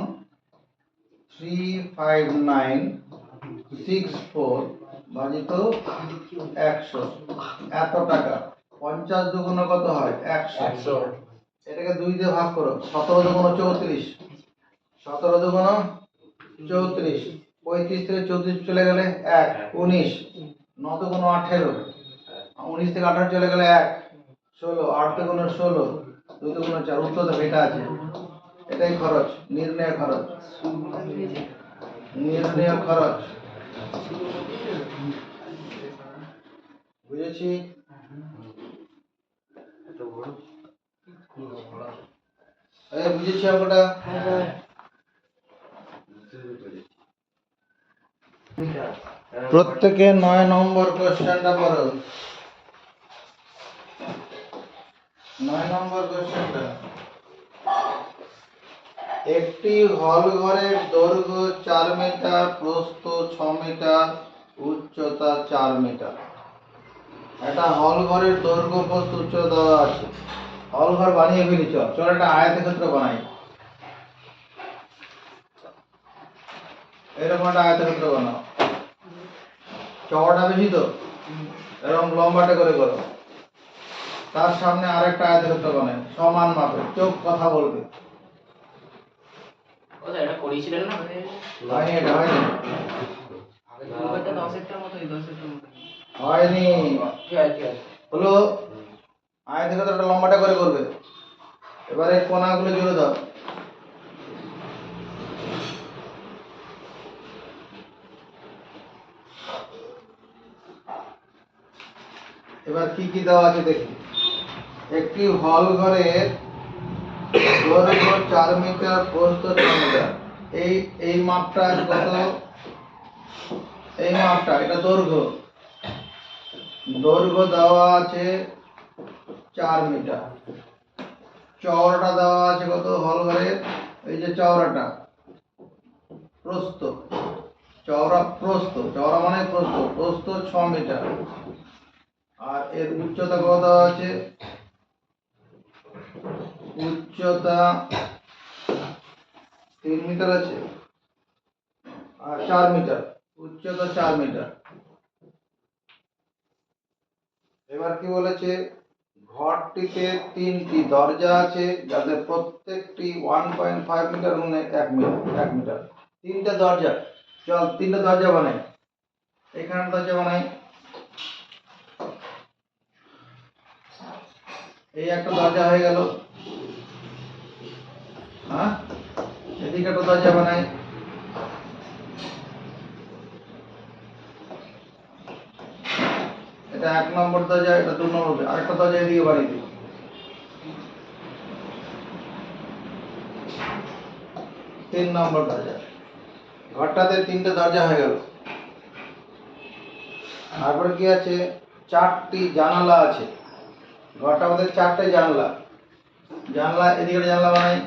35964 ভাজিত 100, এত টাকা। 50 দুগুণ কত হয়? 100। এটাকে 2 দিয়ে ভাগ করো, 17 দুগুণ 34, 17 দুগুণ 34, 35 থেকে 34 চলে গেলে 1, 19, 9 দুগুণ 18, 19 থেকে 18 চলে গেলে 1, 16, 8 দুগুণ 16, 2 দুগুণ 4, উত্তর তো এটা আছে। এটাই খরচ, নির্ণয় খরচ, নির্ণয় খরচ। বুঝেছি? বুঝেছি অঙ্কটা? প্রত্যেকে 9 নম্বর কোশ্চেনটা পড়ো। 9 নম্বর কোশ্চেনটা একটি হল ঘরের দৈর্ঘ্য 4 মিটার, প্রস্থ 6 মিটার, উচ্চতা 4 মিটার। একটা হল ঘরের দৈর্ঘ্য, প্রস্থ, উচ্চতা দেওয়া আছে। হল ঘর বানিয়ে ফেলি, চল চল একটা আয়তক্ষেত্র বানাই। এরকম একটা আয়তক্ষেত্র বানাও। চওড়াটা বেশি তো, এরকম লম্বাটে করে করো। তার সামনে আরেকটা আয়তক্ষেত্র বানাই, সমান মাপের, চোখ কথা বলবে। ওটা এটা করিয়েছিলেন না? হয়নি, এটা হয়নি, ওটা 10-এরটার মতোই, 10-এরটার মতোই। হয়নি। ঠিক আছে, ঠিক আছে। হলো, আয়তক্ষেত্রটা লম্বাটে করে করবে। এবারে কোণাগুলো জুড়ে দাও। এবার কি কি দেওয়া আছে দেখি। একটি হল ঘরের দৈর্ঘ্য 4 মিটার, প্রস্থ 6 মিটার। এই মাপটা কত? এই মাপটা, এটা দৈর্ঘ্য। দৈর্ঘ্য দেওয়া আছে 4 মিটার। চওড়াটা দেওয়া আছে কত হল ঘরের? এই যে চওড়াটা, প্রস্থ, চওড়া প্রস্থ, চওড়া মানে প্রস্থ, প্রস্থ 6 মিটার। আর এর উচ্চতা কত দেওয়া আছে? উচ্চতা 3 মিটার আছে আর 4 মিটার, উচ্চতা 4 মিটার। এবার কি বলেছে? ঘরটিতে 3টি দরজা আছে, যাদের প্রত্যেকটি 1.5 মিটার গুণে 1 মিটার, 1 মিটার। 3টে দরজা, চল 3টে দরজা বানাই। এখানে দরজা বানাই। এই একটা দরজা হয়ে গেল। হ্যাঁ, এদিকে একটা দরজা বানাই। এটা 1 নম্বর দরজা, এটা 2 নম্বর। আরেকটা দরজা এদিকে বানিয়ে দিই। 3 নম্বর দরজা। ঘরটাতে 3টে দরজা হয়ে গেল। তারপরে কি আছে? 4টি জানালা আছে। ঘরটার মধ্যে 4টে জানলা। জানলা, এদিকে একটা জানলা বানাই।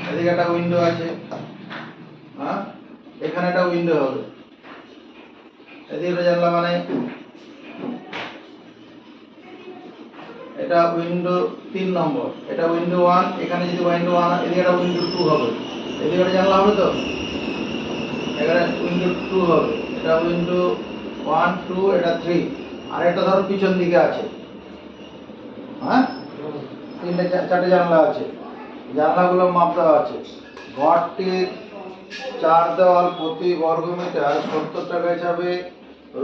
এদিকে একটা উইন্ডো আছে। হ্যাঁ, এখানে একটা উইন্ডো হবে। এদিকে একটা জানলা বানাই। এটা উইন্ডো 3 নম্বর, এটা উইন্ডো 1। এখানে যদি উইন্ডো 1, এদিকে একটা উইন্ডো 2 হবে। এদিকে একটা জানলা হবে তো, এখানে উইন্ডো 2 হবে। এটা উইন্ডো 1 2, এটা 3। আর একটা ধরো পিছন দিকে আছে। হ্যাঁ, 4টে জানলা আছে। জানলাগুলো মাপ দেওয়া আছে। ঘরটির 4 দেওয়াল প্রতি বর্গ মিটার 70 টাকা হিসাবে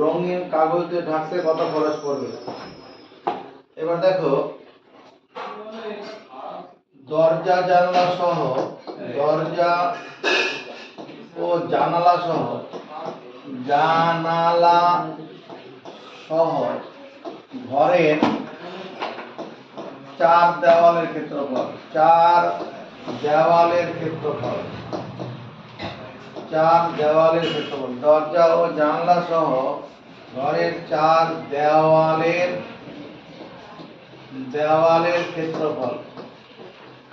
রঙিন কাগজ দিয়ে ঢাকতে কত খরচ পড়বে? এবার দেখো, দরজা জানলা সহ, দরজা ও জানালা সহ, জানালা সহ ঘরের 4 দেওয়ালের ক্ষেত্রফল, 4 দেওয়ালের ক্ষেত্রফল, 4 দেওয়ালের ক্ষেত্রফল, দরজা ও জানলা সহ ঘরের 4 দেওয়ালের ক্ষেত্রফল।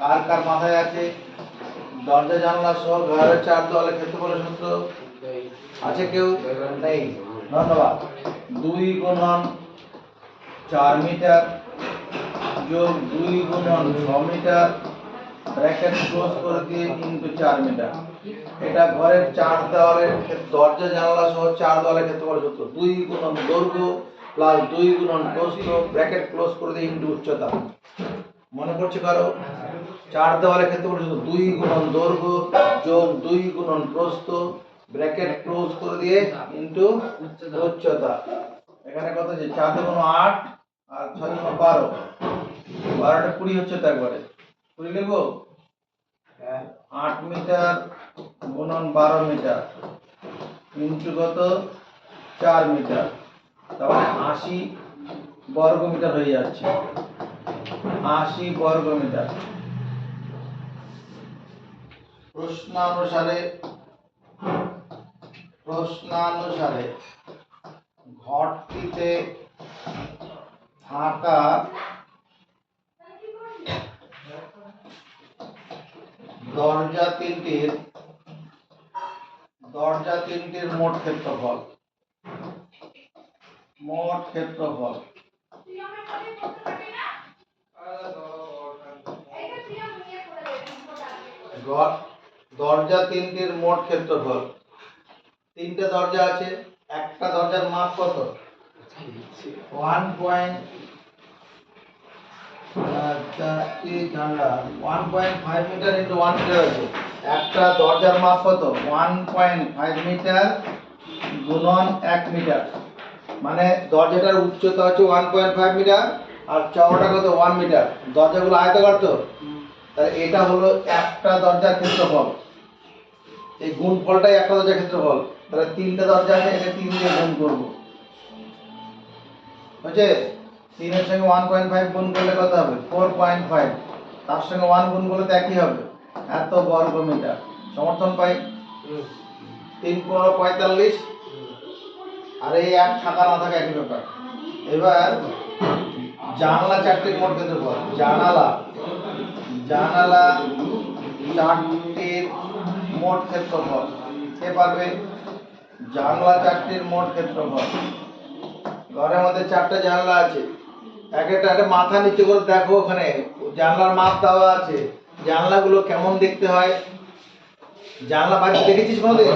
কার কার মাথায় আছে? দরজা জানলা সহ ঘরের 4 দেওয়ালের ক্ষেত্রফলের সূত্র আছে কেউ? নেই, ধন্যবাদ। 2 গুণন 4 মিটার যোগ 2 গুণন 6 মিটার, ব্র্যাকেট ক্লোজ করে দিয়ে ইনটু 4 মিটার। এটা ঘরের 4 দেওয়ালের দরজা জানলা সহ 4 দেওয়ালের ক্ষেত্রফল সূত্র। 2 গুণন দৈর্ঘ্য প্লাস 2 গুণন প্রস্থ, ব্র্যাকেট ক্লোজ করে দিয়ে ইনটু উচ্চতা। মনে পড়ছে কারো? 4 দেওয়ালের ক্ষেত্রফল সূত্র 2 গুণন দৈর্ঘ্য যোগ 2 গুণন প্রস্থ, ব্র্যাকেট ক্লোজ করে দিয়ে ইনটু উচ্চতা। এখানে কত আছে? 4 দুগুণ 8 আর 6 দুগুণ 12, 12টা 20 হচ্ছে তো একবারে। 20 লিখবো? 8 মিটার গুণন 12 মিটার ইনটু কত? 4 মিটার, তাহলে 80 বর্গ মিটার হয়ে যাচ্ছে। 80 বর্গ মিটার। প্রশ্নানুসারে ঘরটিতে থাকা দরজা তিনটির মোট ক্ষেত্রফল। দরজা তিনটির মোট ক্ষেত্রফল। তিনটে দরজা আছে, একটা দরজার মাপ কত? 1.5 মিটার ইন্টু 1 মিটার আছে। একটা দরজার মাপ কত? 1.5 মিটার গুণন 1 মিটার। মানে দরজাটার উচ্চতা হচ্ছে 1.5 মিটার আর চওড়াটা কত? 1 মিটার। দরজাগুলো আয়তাকার তো, তাহলে এটা হলো একটা দরজার ক্ষেত্রফল। এই গুণফলটাই একটা দরজার ক্ষেত্রফল। তাহলে তিনটে দরজা আছে, এটা 3 দিয়ে গুণ করব। বুঝছে? 3 এর সঙ্গে 1.5 গুণ করলে কত হবে? 4.5। তার সঙ্গে 1 গুণ করলে তো একই হবে, এত বর্গ মিটার। সমর্থন পাই? 3 × 45। আর এই এক থাকা না থাকা একই ব্যাপার। এবার জানালা চারটির মোট ক্ষেত্রফল। জানালা চারটির মোট ক্ষেত্রফল। কে পারবে? জানালা চারটির মোট ক্ষেত্রফল। ঘরের মধ্যে 4টা জানলা আছে, একটা মাথা নিচু করে দেখো, ওখানে জানলার মাপ দেওয়া আছে। জানলাগুলো কেমন দেখতে হয়? জানলা বাড়িতে দেখেছিস কোনোদিন?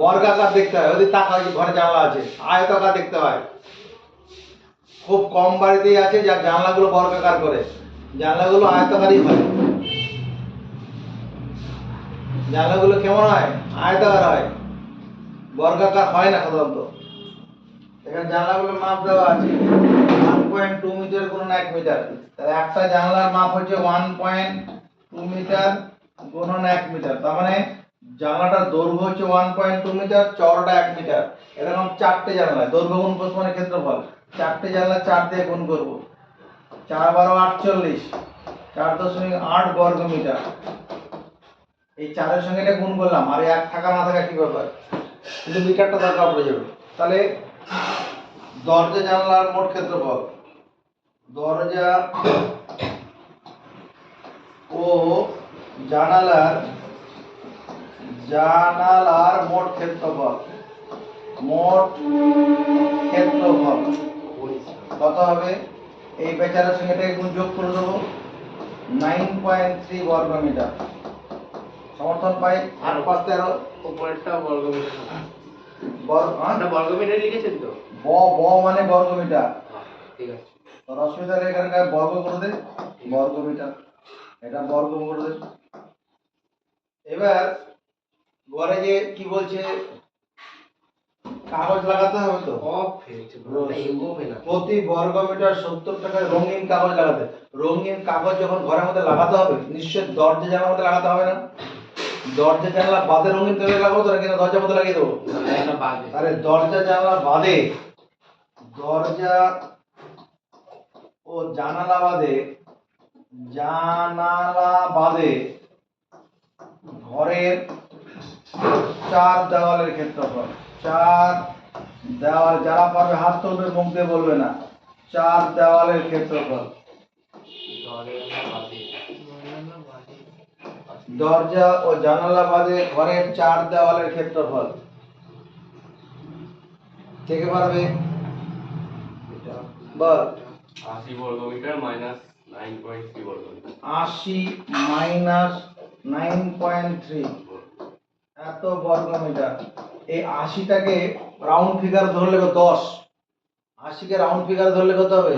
বর্গাকার দেখতে হয়। ওদের তাকা, ঘরে জানলা আছে, আয়তাকার দেখতে হয়। খুব কম বাড়িতেই আছে যার জানলাগুলো বর্গাকার করে, জানলাগুলো আয়তাকারই হয়। জানলাগুলো কেমন হয়? আয়তাকার হয়, বর্গাকার হয় না সাধারণত। এখানে জানলাগুলোর মাপ দেওয়া আছে 1.2 মিটার গুণন 1 মিটার। তাহলে একটা জানলার মাপ হচ্ছে 1.2 মিটার গুণন 1 মিটার। তার মানে জানলাটার দৈর্ঘ্য হচ্ছে 1.2 মিটার, চওড়াটা 1 মিটার। এরকম 4টে জানলা, দৈর্ঘ্য গুণ প্রস্থ মানে ক্ষেত্রফল। 4টে জানলা 4 দিয়ে গুণ করব। 4 12 48, 4.8 বর্গ মিটার। এই 4 এর সঙ্গে এটা গুণ করলাম, আর এক থাকা না থাকা কি ব্যাপার, কিন্তু মিটারটা দরকার পড়ে যাবে। তাহলে দরজা জানলার মোট ক্ষেত্রফল, দরজা ও জানালার মোট ক্ষেত্রফল। কত হবে? এই বেচারার সঙ্গে এটা গুণ যোগ করে দেবো, 9.3 বর্গ মিটার। সমর্থন পাই? 8 5 13। উপরেরটা বর্গ মিটার। এটা বর্গ মিটার লিখেছেন তো? মানে বর্গ মিটার। ঠিক আছে। তোর অসুবিধা নেই, এখানকার বর্গ করে দে, বর্গ মিটার। এটা বর্গ করে দে। এবার ঘরে যে কি বলছে, কাগজ লাগাতে হবে তো, প্রতি বর্গ মিটার 70 টাকায় রঙিন কাগজ লাগাতে। রঙিন কাগজ যখন ঘরের মধ্যে লাগাতে হবে, নিশ্চয় দরজা জানালার মধ্যে লাগাতে হবে না? দরজা জানালা বাদে রঙিন কাগজ লাগাবো তো, নাকি দরজার মধ্যে লাগিয়ে দেবো? আরে দরজা জানালা বাদে, দরজা ও জানালা বাদে ঘরের 4 দেওয়ালের ক্ষেত্রফল। 4 দেওয়াল, যারা পারবে হাত তুলবে, মুখ দিয়ে বলবে না। 4 দেওয়ালের ক্ষেত্রফল। দরজা ও জানালা বাদে ঘরের 4 দেওয়ালের ক্ষেত্রফল। কে পারবে? বল। 80 বর্গ মিটার মাইনাস 9.3 বর্গ মিটার। 80 মাইনাস 9.3 এত বর্গ মিটার। এই 80টাকে রাউন্ড ফিগার ধরলে 10। 80কে রাউন্ড ফিগার ধরলে কত হবে?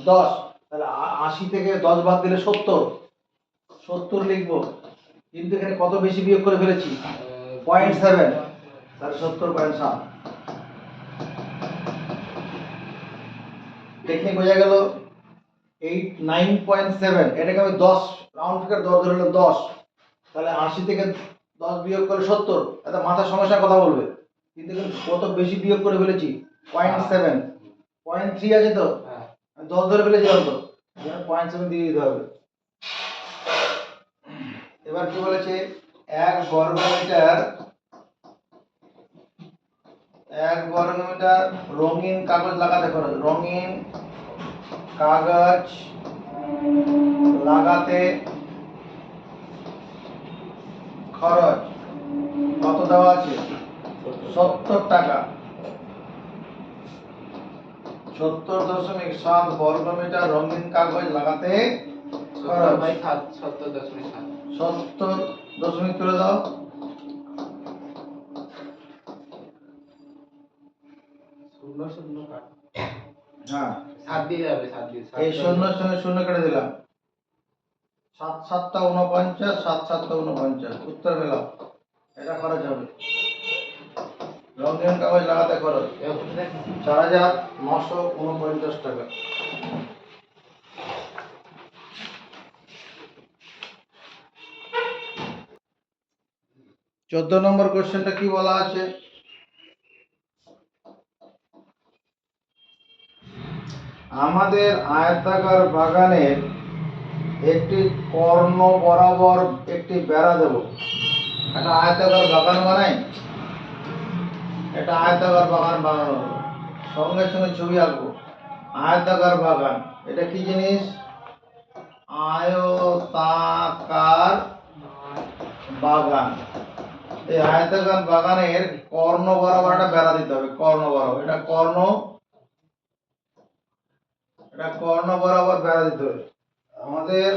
10। তাহলে 80 থেকে 10 বাদ দিলে 70 লিখবো। কিন্তু এখানে কত বেশি বিয়োগ করে ফেলেছি? 0.7। তাহলে 70.7। টেকনিক বোঝা গেল? 9.7, এটাকে আমি 10 রাউন্ড ফিগার ধরে নিলাম 10। তাহলে 80 থেকে 10 বিয়োগ করে 70। এটা মাথার সমস্যার কথা বলবে, কিন্তু কত বেশি বিয়োগ করে ফেলেছি? 0.7। 0.3 আছে তো, আমি 10 ধরে ফেলেছিলাম তো, 0.7 দিয়ে দিতে হবে। এবার কি বলেছে? 1 বর্গ মিটার রঙিন কাগজ লাগাতে খরচ। রঙিন কাগজ লাগাতে খরচ কত দেওয়া আছে? 70 টাকা। 70.7 বর্গমিটার রঙিন কাগজ লাগাতে খরচ। 70.7 70 দশমিক তুলে দাও। শূন্য শূন্য কাট হ্যাঁ, 7 দিয়ে যাবে 7 দিয়ে এই শূন্যের সঙ্গে শূন্য কেটে দিলাম। 7 7টা 49, 7 7টা 49, উত্তর পেলাম। এটা খরচ হবে। রঙিন কাগজ লাগাতে খরচ 4,949 টাকা। 14 নম্বর কোশ্চেনটা কি বলা আছে? আমাদের আয়তাকার বাগানের একটি কর্ণ বরাবর একটি বেড়া দেব। একটা আয়তাকার বাগান বানাই, এটা আয়তাকার বাগান বানানো হলো। সঙ্গে সঙ্গে ছবি আঁকবো। আয়তাকার বাগান, এটা কি জিনিস? আয়তাকার বাগান। এই আয়তাকার বাগানের কর্ণ বরাবর একটা বেড়া দিতে হবে। কর্ণ বরাবর, এটা কর্ণ বরাবর বেড়া দিতে হবে। আমাদের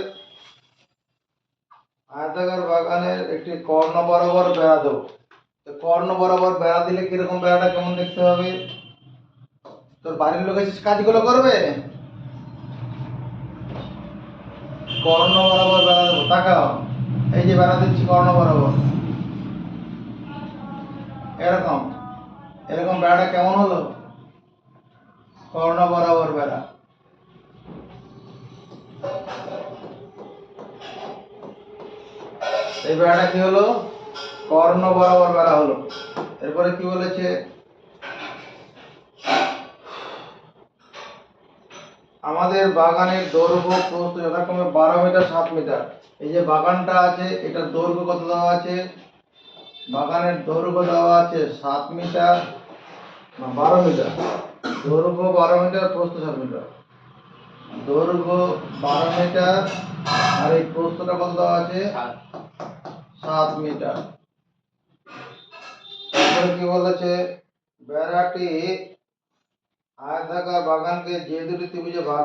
আয়তাকার বাগানের একটি কর্ণ বরাবর বেড়া দেবো। তো কর্ণ বরাবর বেড়া দিলে কিরকম, বেড়াটা কেমন দেখতে হবে? তোর বাড়ির লোক এসে কাজগুলো করবে। কর্ণ বরাবর বেড়া দেবো, তাকাও, এই যে বেড়া দিচ্ছি কর্ণ বরাবর, এরকম এরকম বেড়াটা কেমন হলো? কর্ণ বরাবর বেড়া। এই বেড়াটা কি হলো? কর্ণ বরাবর বেড়া হলো। এরপরে কি বলেছে? আমাদের বাগানের দৈর্ঘ্য প্রস্থ যথাক্রমে 12 মিটার 7 মিটার। এই যে বাগানটা আছে, এটার দৈর্ঘ্য কত দেওয়া আছে? বাগানের দৈর্ঘ্য দেওয়া আছে 7 মিটার না 12 মিটার। দৈর্ঘ্য 12 মিটার, প্রস্থ 7 মিটার। দৈর্ঘ্য 12 মিটার আর এই প্রস্থটা কত দেওয়া আছে? 7 মিটার। তারপরে কি বলেছে? বেড়াটি আয়তাকার বাগানকে যে দুটি ত্রিভুজে ভাগ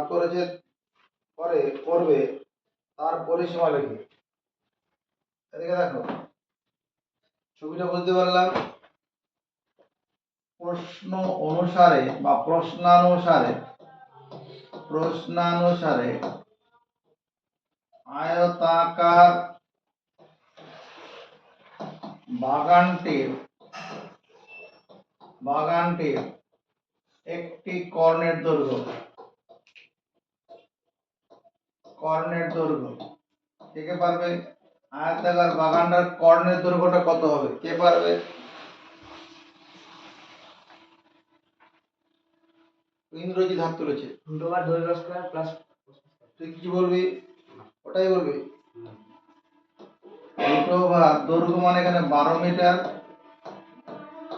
করবে তার পরিসীমা লিখে। এদিকে দেখো, ছবিটা বুঝতে পারলাম। প্রশ্ন অনুসারে বা প্রশ্নানুসারে আয়তাকার বাগানটির একটি কর্ণের দৈর্ঘ্য কে পারবে? আয়তাকার বাগানটার কর্ণের দৈর্ঘ্যটা কত হবে? কে পারবে? ইংরেজি হাত তুলেছে। √/2 স্কয়ার প্লাস তুই কি বলবি? ওটাই বলবি। দৈর্ঘ্য মানে এখানে 12 মিটার,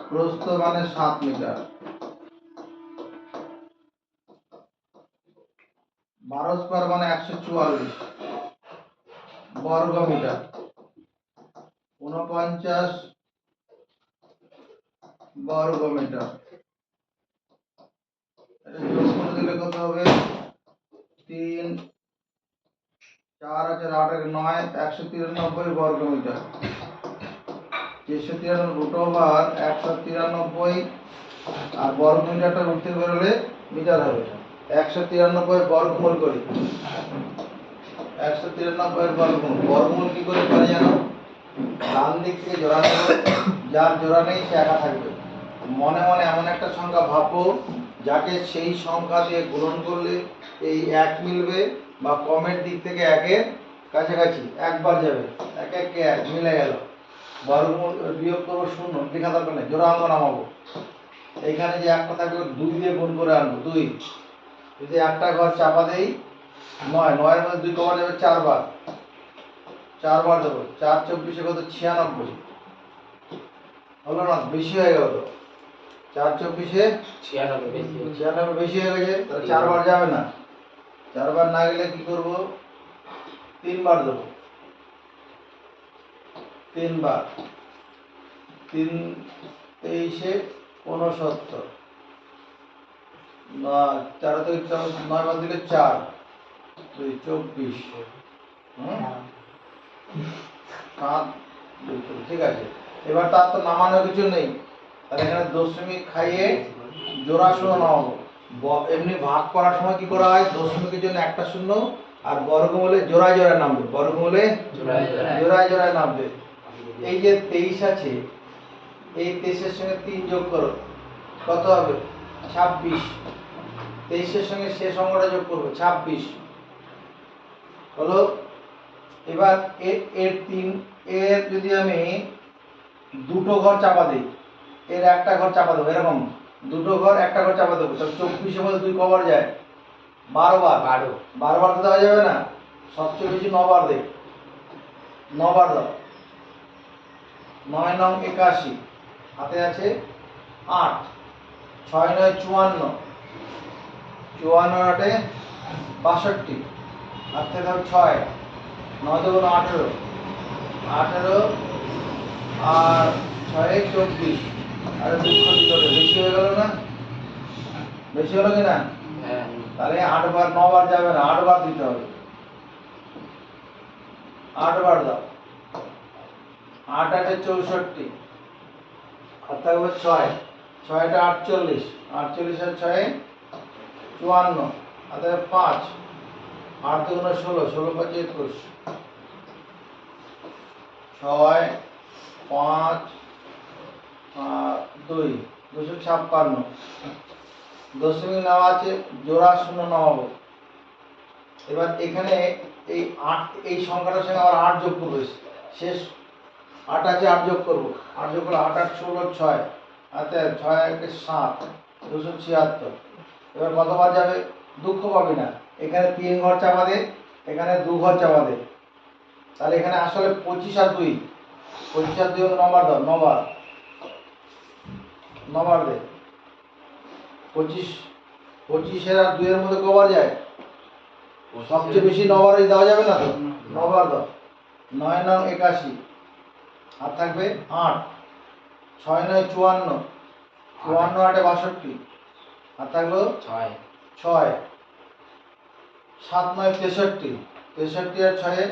প্রস্থ মানে 7 মিটার। 12 স্কয়ার মানে 144 বর্গ মিটার। 49 বর্গ মিটার। এটা যোগ করে দিলে কত হবে? 3 4 আছে 8 এর 9, 193 বর্গ মিটার। 193 আর বর্গ মিটারটা রুট থেকে বেরোলে মিটার হবে। 193 বর্গমূল করি। 193 বর্গমূল কি করে করে জানো? ডান দিক থেকে জোড়া নেব, যার জোড়া নেই সে একা থাকবে। মনে মনে এমন একটা সংখ্যা ভাববো যাকে সেই সংখ্যা দিয়ে গুণন করলে এই 1 মিলবে, বা কমের দিক থেকে 1-এর কাছাকাছি একবার যাবে। 1 1 কে 1 মিলে গেল। বর্গমূল বিয়োগ করবো 0, লেখা দরকার নেই, জোড়া অঙ্ক নামাবো। এইখানে যে একটা থাকবে 2 দিয়ে গুণ করে আনবো। 2 যদি একটা ঘর চাপা দেই 9, 9-এর মধ্যে 2 কমা যাবে 4 বার। 4 বার দেবো। 4 24 কত? 96 হলো না? বেশি হয়ে গেল তো। 4 24 96 বেশি হয়ে গেছে, তাহলে 4 বার যাবে না। 4 বার না গেলে কি করব? 3 বার দেবো। 3 বার, 3 23 69, 4 থেকে 9 বার দিলে 4, 2 24, 7 2 ঠিক আছে। এবার তার তো নামানোর কিছু নেই, তাহলে এখানে দশমিক খাইয়ে জোড়া শূন্য নামাবো। এমনি ভাগ করার সময় কি করা হয়, দশমিকের জন্য একটা শূন্য আর বর্গমূলে জোড়ায় জোড়ায় নামবে, বর্গমূলে জোড়ায় জোড়ায় নামবে। এই যে 23 আছে, এই 23 এর সঙ্গে 3 যোগ করো, কত হবে 26। 23 এর সঙ্গে শেষ অঙ্কটা যোগ করবো 26 হলো। এবার এর যদি আমি দুটো ঘর চাপা দিই, এর একটা ঘর চাপা দেবো, এরকম দুটো ঘর একটা ঘর চাপা দেবো, তাহলে 24 এর মধ্যে 2 কবার যায়, 12 বার। 12 বার তো দেওয়া যাবে না, সবচেয়ে বেশি 9 বার দেয়, 9 বার দাও। 9 9 81, হাতে আছে 8, 6 9 54, 54 8 62, হাতে দাও 6, 9 2 18, 18 আর 6 24, আর 2 বেশি হয়ে গেল না, বেশি হলো কি না? হ্যাঁ তাহলে 8 বার 9 বার যাবে না, 8 বার দিতে হবে, 8 বার দাও। 8 8 64, আর থাকবে 6, 6 টা 48, 48 আর 6 54, আর তাহলে 5, 8 2 16, 16 5 21, 6 5 2 256, দশমিক নেওয়া আছে, জোড়া শূন্য নামাবো। এবার এখানে এই 8, এই সংখ্যাটার সঙ্গে আবার 8 যোগ করবো, শেষ 8 আছে, 8 যোগ করবো, 8 যোগ করলে 8 8 16 6, আচ্ছা 6 1 7, 276। এবার কতবার যাবে, দুঃখ পাবি না, এখানে 3 ঘর চাপা দে, এখানে 2 ঘর চাপা দে, তাহলে এখানে আসলে 25 আর 2, 25 আর 2 নম্বর দাও, 9 বার, 9 বার দে। 25 এর আর 2 এর মধ্যে কবার যায়, সবচেয়ে বেশি 9 বারই দেওয়া যাবে না তো, 9 বার দাও। 9 9 81, আর থাকবে 8, 6 9 54, 54 8 62, আর থাকলো 6 6, 7 9 63, 63 আর 6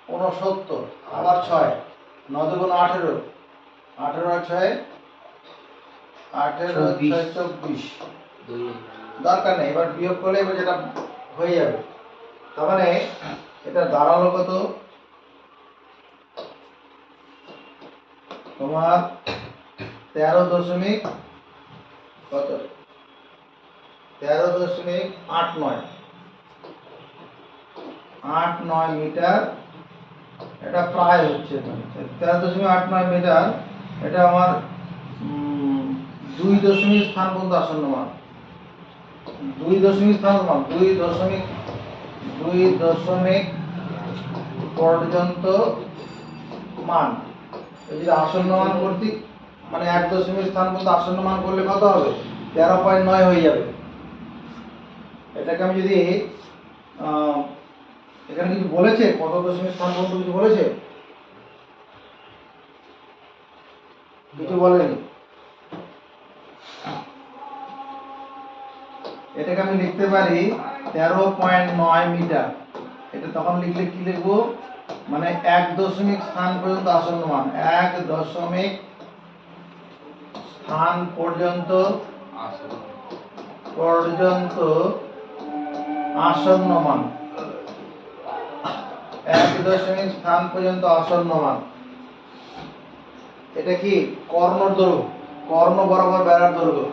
69, আবার 6, 9 2 18, 18 আর 6 18 6 24, দরকার নেই, এবার বিয়োগ করলে এবার যেটা হয়ে যাবে। তার মানে এটা দাঁড়ালো কত তোমার 13 দশমিক কত, 13.89 মিটার, এটা প্রায় হচ্ছে 13.89 মিটার, এটা আমার 2 দশমিক স্থান পর্যন্ত আসন্ন মান, 2 দশমিক স্থান মান, 2 দশমিক পর্যন্ত মান। যদি আসন্ন মান করতে মানে 1 দশমিক স্থান পর্যন্ত আসন্ন মান করলে কত হবে, 13.9 হয়ে যাবে। এটাকে আমি যদি এখানে কিছু বলেছে, কত দশমিক স্থান পর্যন্ত কিছু বলেছে, কিছু বলেনি। এটাকে আমি লিখতে পারি 13.9 মিটার। এটা তখন লিখলে কি লিখবো, মানে 1 দশমিক স্থান পর্যন্ত আসন্ন মান, 1 দশমিক স্থান পর্যন্ত আসন্ন মান, 1 দশমিক স্থান পর্যন্ত আসন্ন মান। এটা কি কর্ণ দৈর্ঘ্য, কর্ণ বরাবর বেড়ার দৈর্ঘ্য।